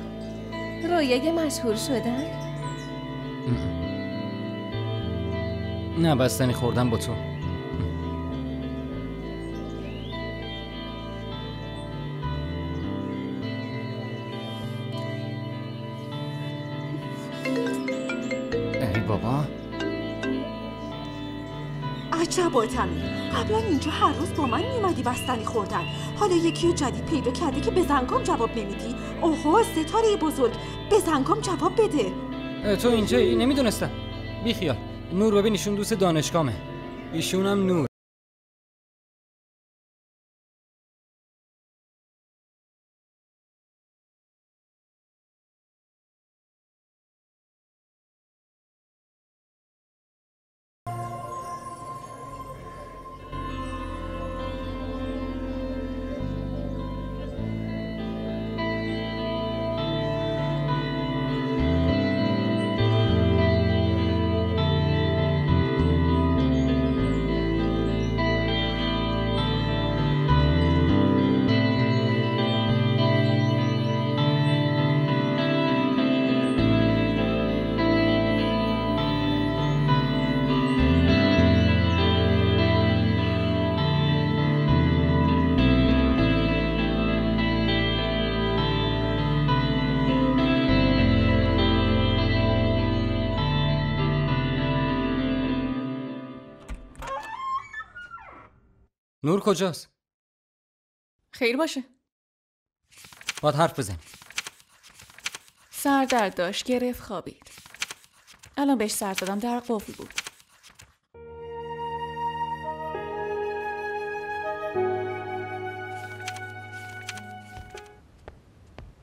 رویای مشهور شدن؟ نه، بستنی خوردن با تو. ای بابا، عجب آدمی. قبلا اینجا هر روز با من میومدی بستنی خوردن، حالا یکی رو جدید پیدا کرده که به زنگام جواب نمیدی. اوه ستاره بزرگ، به زنگام جواب بده. تو اینجایی؟ نمیدونستم. بیخیال. نور ببین، ایشون دوست دانشگاهه. ایشونم نور. نور کجاست؟ خیر باشه. باید حرف بزنی. سر درد داشت، گرفت، خوابید. الان بهش سر زدم، در قفل بود.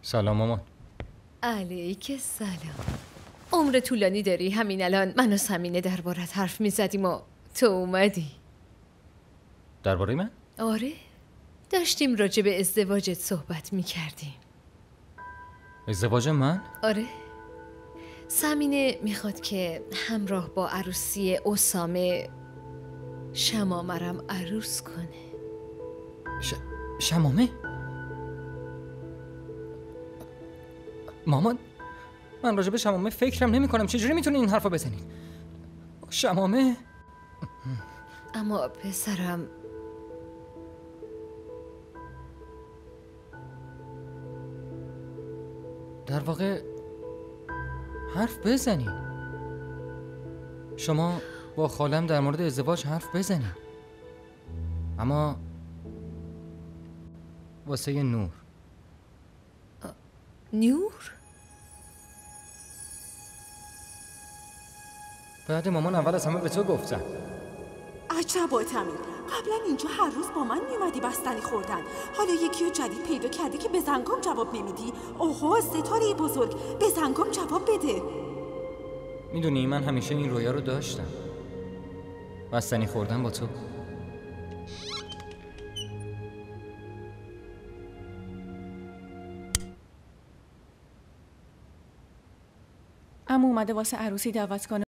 سلام مامان. علیک سلام. عمر طولانی داری. همین الان من و سمینه دربارت حرف میزدیم و تو اومدی. درباره من؟ آره، داشتیم راجع به ازدواجت صحبت میکردیم. ازدواج من؟ آره، سمینه میخواد که همراه با عروسی اسامه شمامرم عروس کنه. شمامه؟ مامان، من راجع به شمامه فکرم نمی کنم. چجوری میتونی این حرفا بزنی؟ شمامه؟ اما پسرم، در واقع حرف بزنی. شما با خالم در مورد ازدواج حرف بزنی، اما واسه نور. نور؟ بعد مامان اول از همه به تو گفتم. عجب آدمی. قبلا اینجا هر روز با من میومدی بستنی خوردن، حالا یکی رو جدید پیدا کردی که به زنگام جواب نمیدی. اوه ستاره بزرگ، به زنگام جواب بده. میدونی من همیشه این رویا رو داشتم، بستنی خوردن با تو. عمو اومده واسه عروسی دعوت کنه.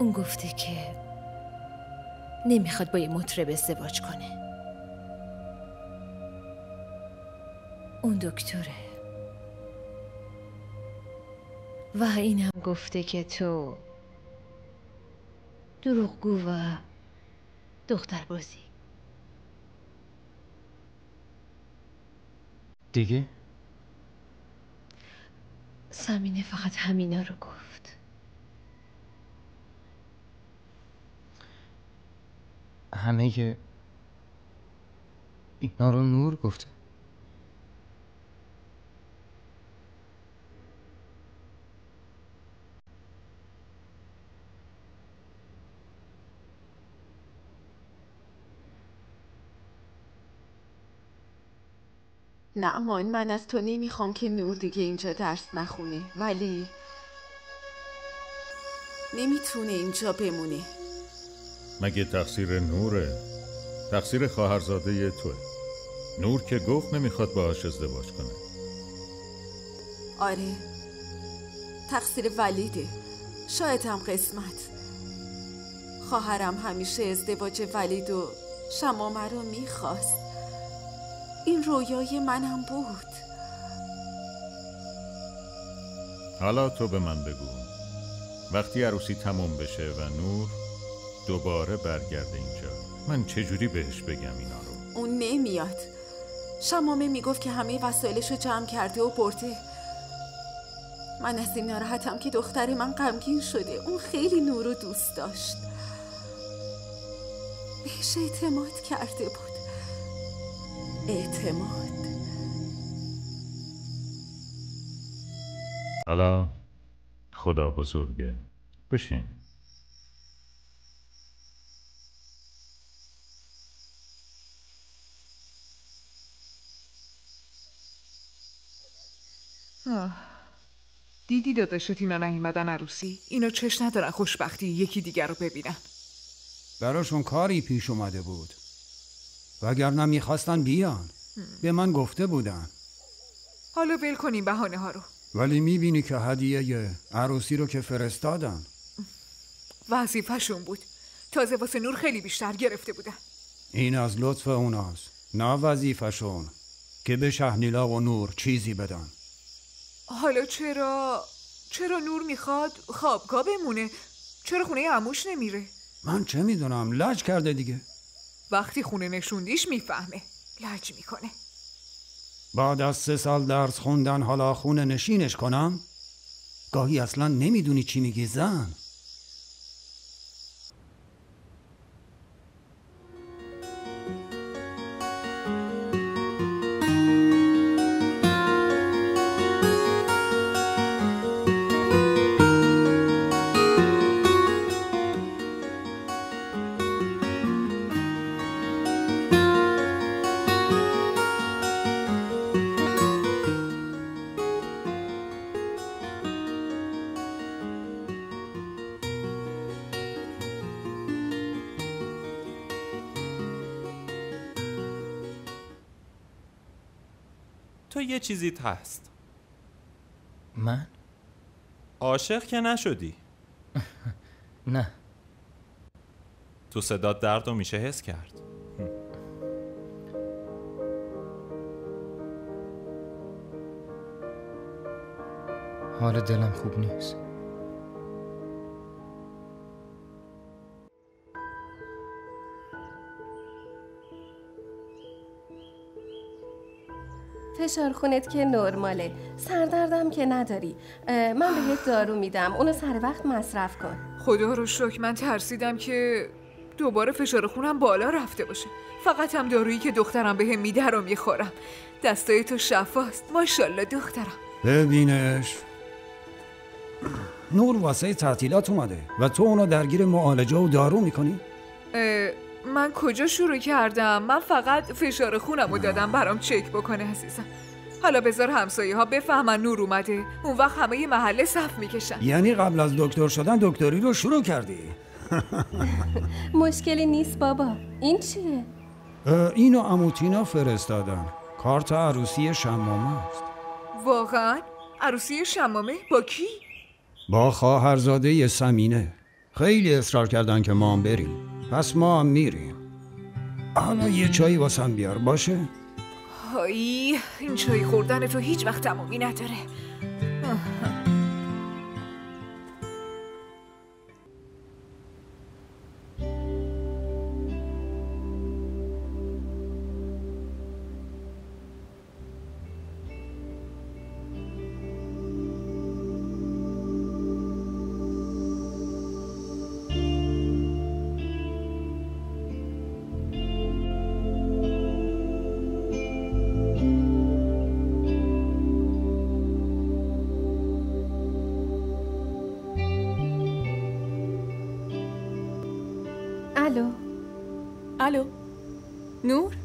اون گفته که نمیخواد با یه مطرب ازدواج کنه. اون دکتره. و اینم گفته که تو دروغگو و دختر بازی. دیگه؟ سمینه فقط همینا رو گفت. همه اینا رو نور گفته. نه امان، من از تو نمیخوام که نور دیگه اینجا درس نخونه، ولی نمیتونه اینجا بمونه. مگه تقصیر نوره؟ تقصیر خواهرزاده توه. نور که گفت نمیخواد باهاش ازدواج کنه. آره، تقصیر ولیده، شاید هم قسمت. خواهرم همیشه ازدواج ولید و شمامه رو میخواست. این رویای منم بود. حالا تو به من بگو، وقتی عروسی تموم بشه و نور دوباره برگرده اینجا، من چجوری بهش بگم اینا رو؟ اون نمیاد. شمامه میگفت که همه وسایلشو جمع کرده و برده. من از این ناراحتم که دختر من غمگین شده. اون خیلی نور رو دوست داشت، بهش اعتماد کرده بود. اعتماد. حالا خدا بزرگه. بشین. دیدی داداشت اینا نیومدن عروسی؟ اینا چش ندارن خوشبختی یکی دیگر رو ببینن. براشون کاری پیش اومده بود، وگرنه میخواستن بیان. به من گفته بودن. حالا ول کنیم بهانه ها رو. ولی میبینی که هدیه عروسی رو که فرستادن. وظیفه‌شون بود. تازه واسه نور خیلی بیشتر گرفته بودن. این از لطف اوناست، نه وظیفه‌شون که به شهنیلا و نور چیزی بدن. حالا چرا نور میخواد خوابگاه بمونه؟ چرا خونه عموش نمیره؟ من چه میدونم، لج کرده دیگه. وقتی خونه نشوندیش میفهمه، لج میکنه. بعد از 3 سال درس خوندن حالا خونه نشینش کنم؟ گاهی اصلا نمیدونی چی میگی زن. تو یه چیزیت هست. من؟ عاشق که نشدی؟ نه. تو صدات درد رو میشه حس کرد. حال دلم خوب نیست. فشار خونت که نرماله، سردردم که نداری. من بهت دارو میدم، اونو سر وقت مصرف کن. خدا رو شکر، من ترسیدم که دوباره فشار خونم بالا رفته باشه. فقط هم دارویی که دخترم بهم میده رو میخورم. دستای تو شفاست، ماشاءالله دخترم. ببینش، نور واسه تعطیلات اومده و تو اونو درگیر معالجه و دارو میکنی؟ من کجا شروع کردم؟ من فقط فشار خونم رو دادم برام چک بکنه عزیزم. حالا بذار همسایه ها بفهمن نور اومده، اون وقت همه ی محله صف میکشن. یعنی قبل از دکتر شدن دکتری رو شروع کردی؟ مشکلی نیست بابا. این چیه؟ اینو عموتینا فرستادن، کارت عروسی شمامه است. واقعا؟ عروسی شمامه؟ با کی؟ با خواهرزاده سمینه. خیلی اصرار کردن که ما هم بریم، پس ما هم میریم. حالا یه چایی واسم بیار باشه؟ هایی، این چای خوردن تو هیچ وقت تمومی نداره. نور،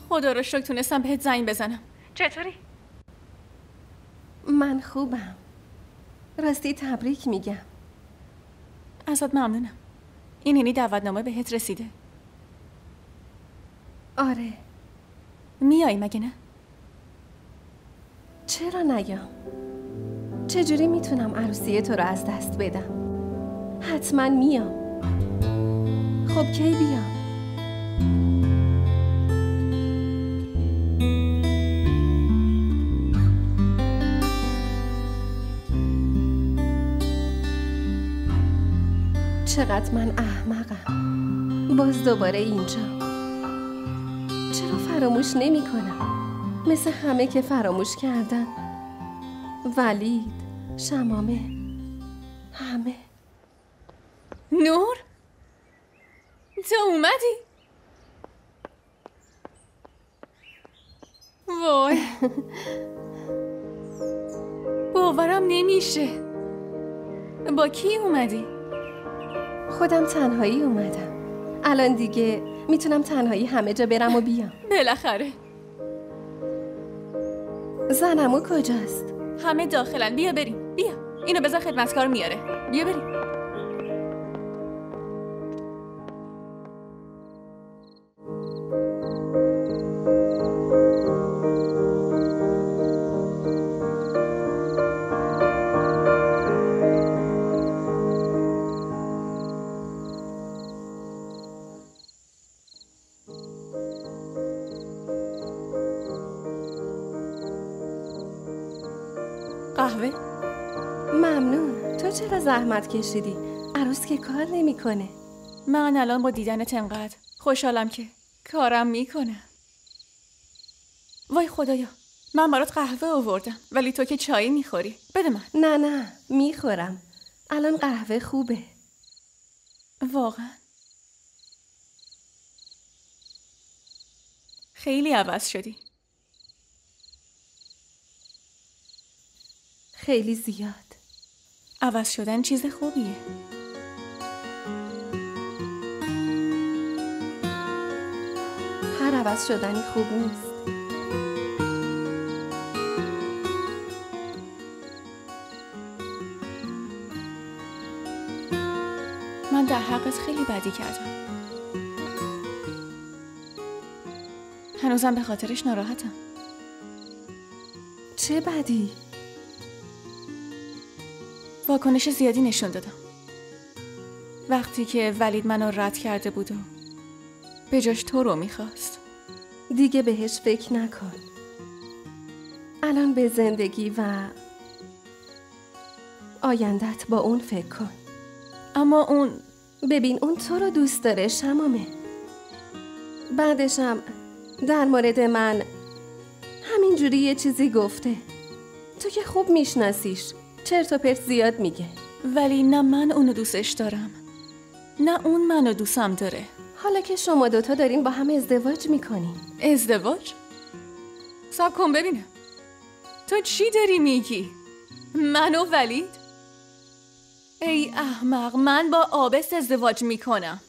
خدا رو شکر تونستم بهت زنگ بزنم. چطوری؟ من خوبم. راستی تبریک میگم. ازت ممنونم. این دعوتنامه بهت رسیده؟ آره. میایی مگه نه؟ چرا نیام؟ چجوری میتونم عروسی تو رو از دست بدم؟ حتما میام. خب کی بیام؟ چقدر من احمقم. باز دوباره اینجا. چرا فراموش نمی کنم؟ مثل همه که فراموش کردن. ولید، شمامه، همه. نور؟ تو اومدی؟ وای باورم نمیشه. با کی اومدی؟ خودم تنهایی اومدم. الان دیگه میتونم تنهایی همه جا برم و بیام. بالاخره. زنمو کجاست؟ همه داخلن. بیا بریم. بیا اینو بذار خدمتکار میاره. بیا بریم. قهوه؟ ممنون. تو چرا زحمت کشیدی؟ عروس که کار نمیکنه. من الان با دیدنت انقدر خوشحالم که کارم میکنه. وای خدایا، من برات قهوه آوردم ولی تو که چای میخوری. بده من. نه میخورم. الان قهوه خوبه. واقعا خیلی عوض شدی. خیلی زیاد. عوض شدن چیز خوبیه. هر عوض شدنی خوب نیست. من در حقت خیلی بدی کردم. هنوزم به خاطرش ناراحتم. چه بدی؟ واکنش زیادی نشون دادم. وقتی که ولید منو رد کرده بود و به جاش تو رو میخواست. دیگه بهش فکر نکن. الان به زندگی و آیندت با اون فکر کن. اما اون، ببین اون تو رو دوست داره شمامه. بعدشم در مورد من همینجوری یه چیزی گفته. تو که خوب میشناسیش. چرت و پرت زیاد میگه. ولی نه من اونو دوستش دارم نه اون منو دوستم داره. حالا که شما دوتا دارین با هم ازدواج میکنین. ازدواج؟ صبر کن ببینم. تو چی داری میگی؟ من و ولید؟ ای احمق، من با آبست ازدواج میکنم.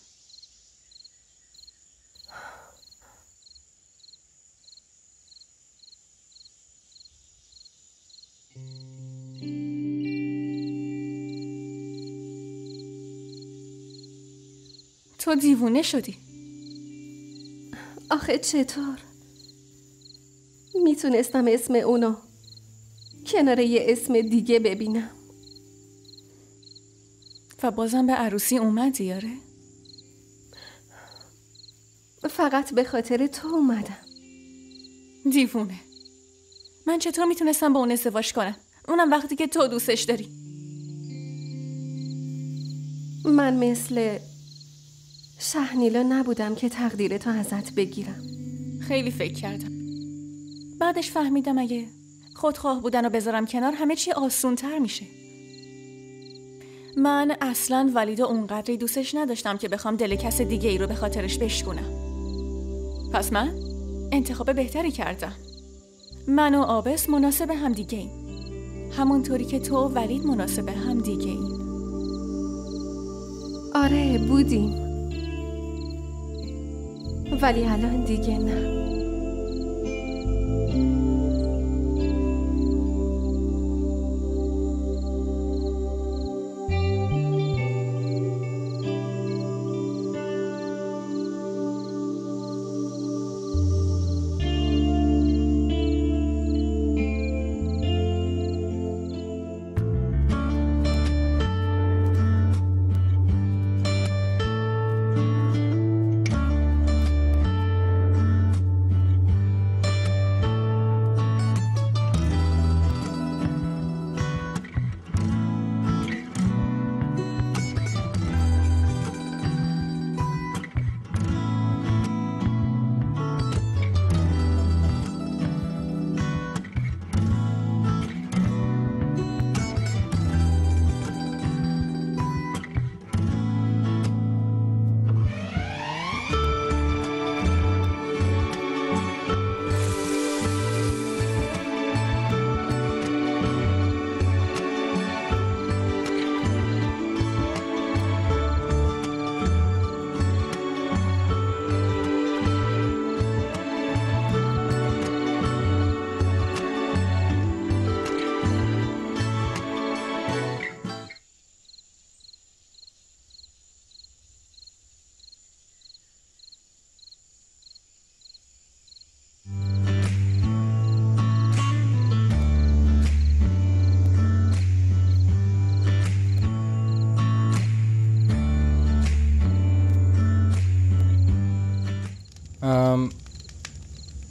تو دیوونه شدی. آخه چطور؟ میتونستم اسم اونو کنار یه اسم دیگه ببینم. و بازم به عروسی اومدی یاره؟ فقط به خاطر تو اومدم. دیوونه. من چطور میتونستم با اون ازدواج کنم؟ اونم وقتی که تو دوستش داری. من مثل شهنیلا نبودم که تقدیر تو ازت بگیرم. خیلی فکر کردم. بعدش فهمیدم اگه خودخواه بودن رو بذارم کنار همه چی آسون تر میشه. من اصلاً ولیدو اونقدری دوستش نداشتم که بخوام دل کس دیگه ای رو به خاطرش بشکنم. پس من انتخاب بهتری کردم. من و آبس مناسب هم دیگه ایم. همونطوری که تو و ولید مناسب هم دیگه ایم. آره بودیم. ولی الان دیگه نه.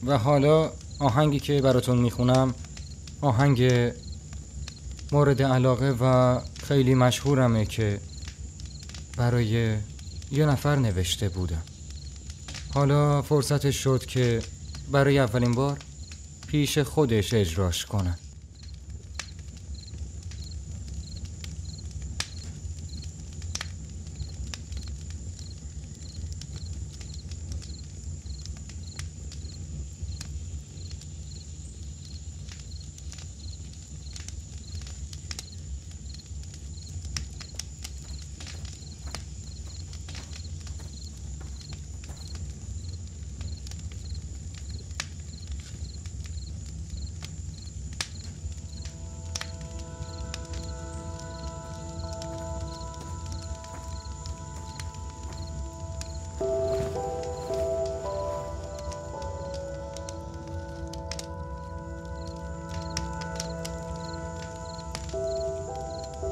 و حالا آهنگی که براتون میخونم آهنگ مورد علاقه و خیلی مشهورمه که برای یه نفر نوشته بودم. حالا فرصتش شد که برای اولین بار پیش خودش اجراش کنم.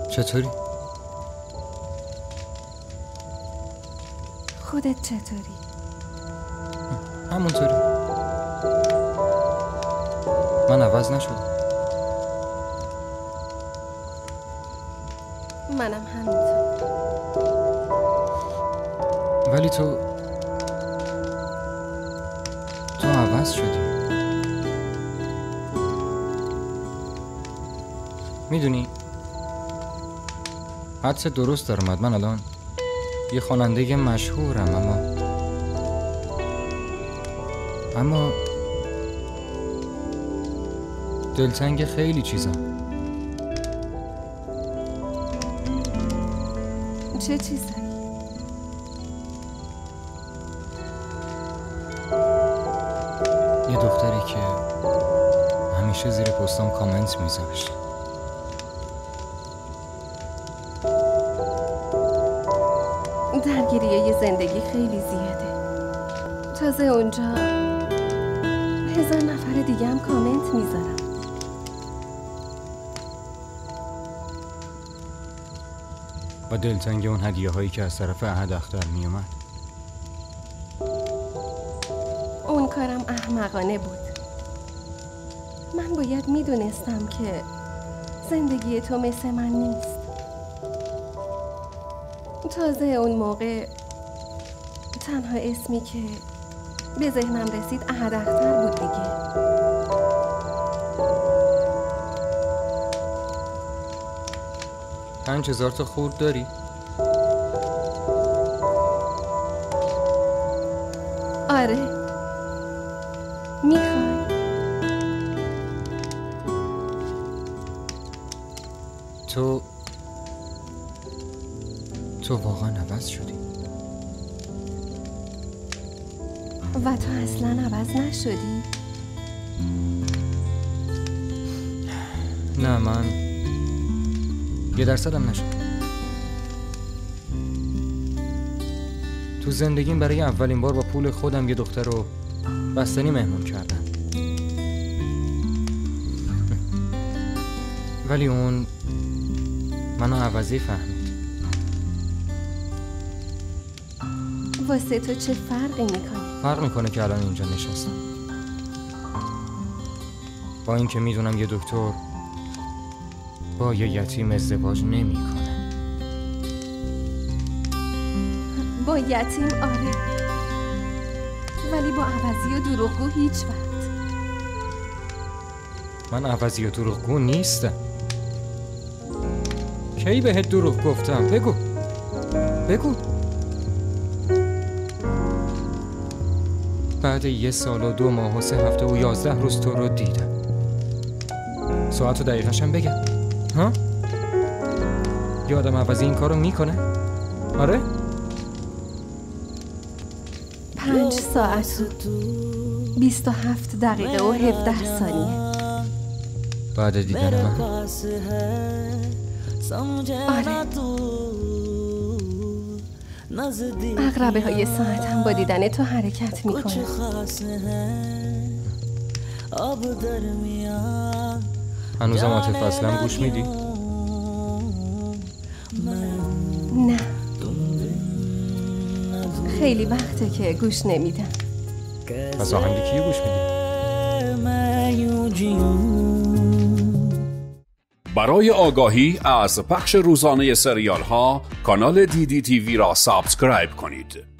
چطوری؟ خودت چطوری؟ همونطوری. من عوض نشدم. منم همینطور. ولی تو عوض شدی. میدونی حدس درست در اومد. من الان یه خواننده مشهورم اما دلتنگ خیلی چیزا. چه چیزایی؟ یه دختری که همیشه زیر پستام کامنت میذاشت. درگیریه زندگی خیلی زیاده. تازه اونجا 1000 نفر دیگه هم کامنت میذارن. و دلتنگ اون هدیه هایی که از طرف احد اختر میومد. اون کارم احمقانه بود. من باید میدونستم که زندگی تو مثل من نیست. تازه اون موقع تنها اسمی که به ذهنم رسید احد اختر بود دیگه. $5000 تا خورد داری؟ آره. میخوای؟ تو واقعا عوض شدی. و تو اصلا عوض نشدی؟ نه، من 1% هم نشد. تو زندگیم برای اولین بار با پول خودم یه دختر رو بستنی مهمون کردم، ولی اون منو عوضی فهمید. واسه تو چه فرقی میکنه؟ فرق میکنه که الان اینجا نشستم، با اینکه میدونم یه دکتر با یه یتیم ازدواج نمیکنه. با یتیم آره، ولی با عوضی و دروغگو هیچ وقت. من عوضی و دروغگو نیستم. کی بهت دروغ گفتم؟ بگو. بعد 1 سال و 2 ماه و 3 هفته و 11 روز تو رو دیدم. ساعت و دقیقه‌شم بگم؟ ها؟ یه آدم عوضی این کارو میکنه؟ آره؟ 5 ساعت و 27 دقیقه و 17 ثانیه بعد دیدن من. آره، عقربه های ساعت هم با دیدن تو حرکت میکنه. هنوزم عاطف اصلا گوش میدی؟ نه، خیلی وقته که گوش نمیدم. پس آهنگ کیو گوش میدی؟ برای آگاهی از پخش روزانه سریال ها کانال DDTV را سابسکرایب کنید.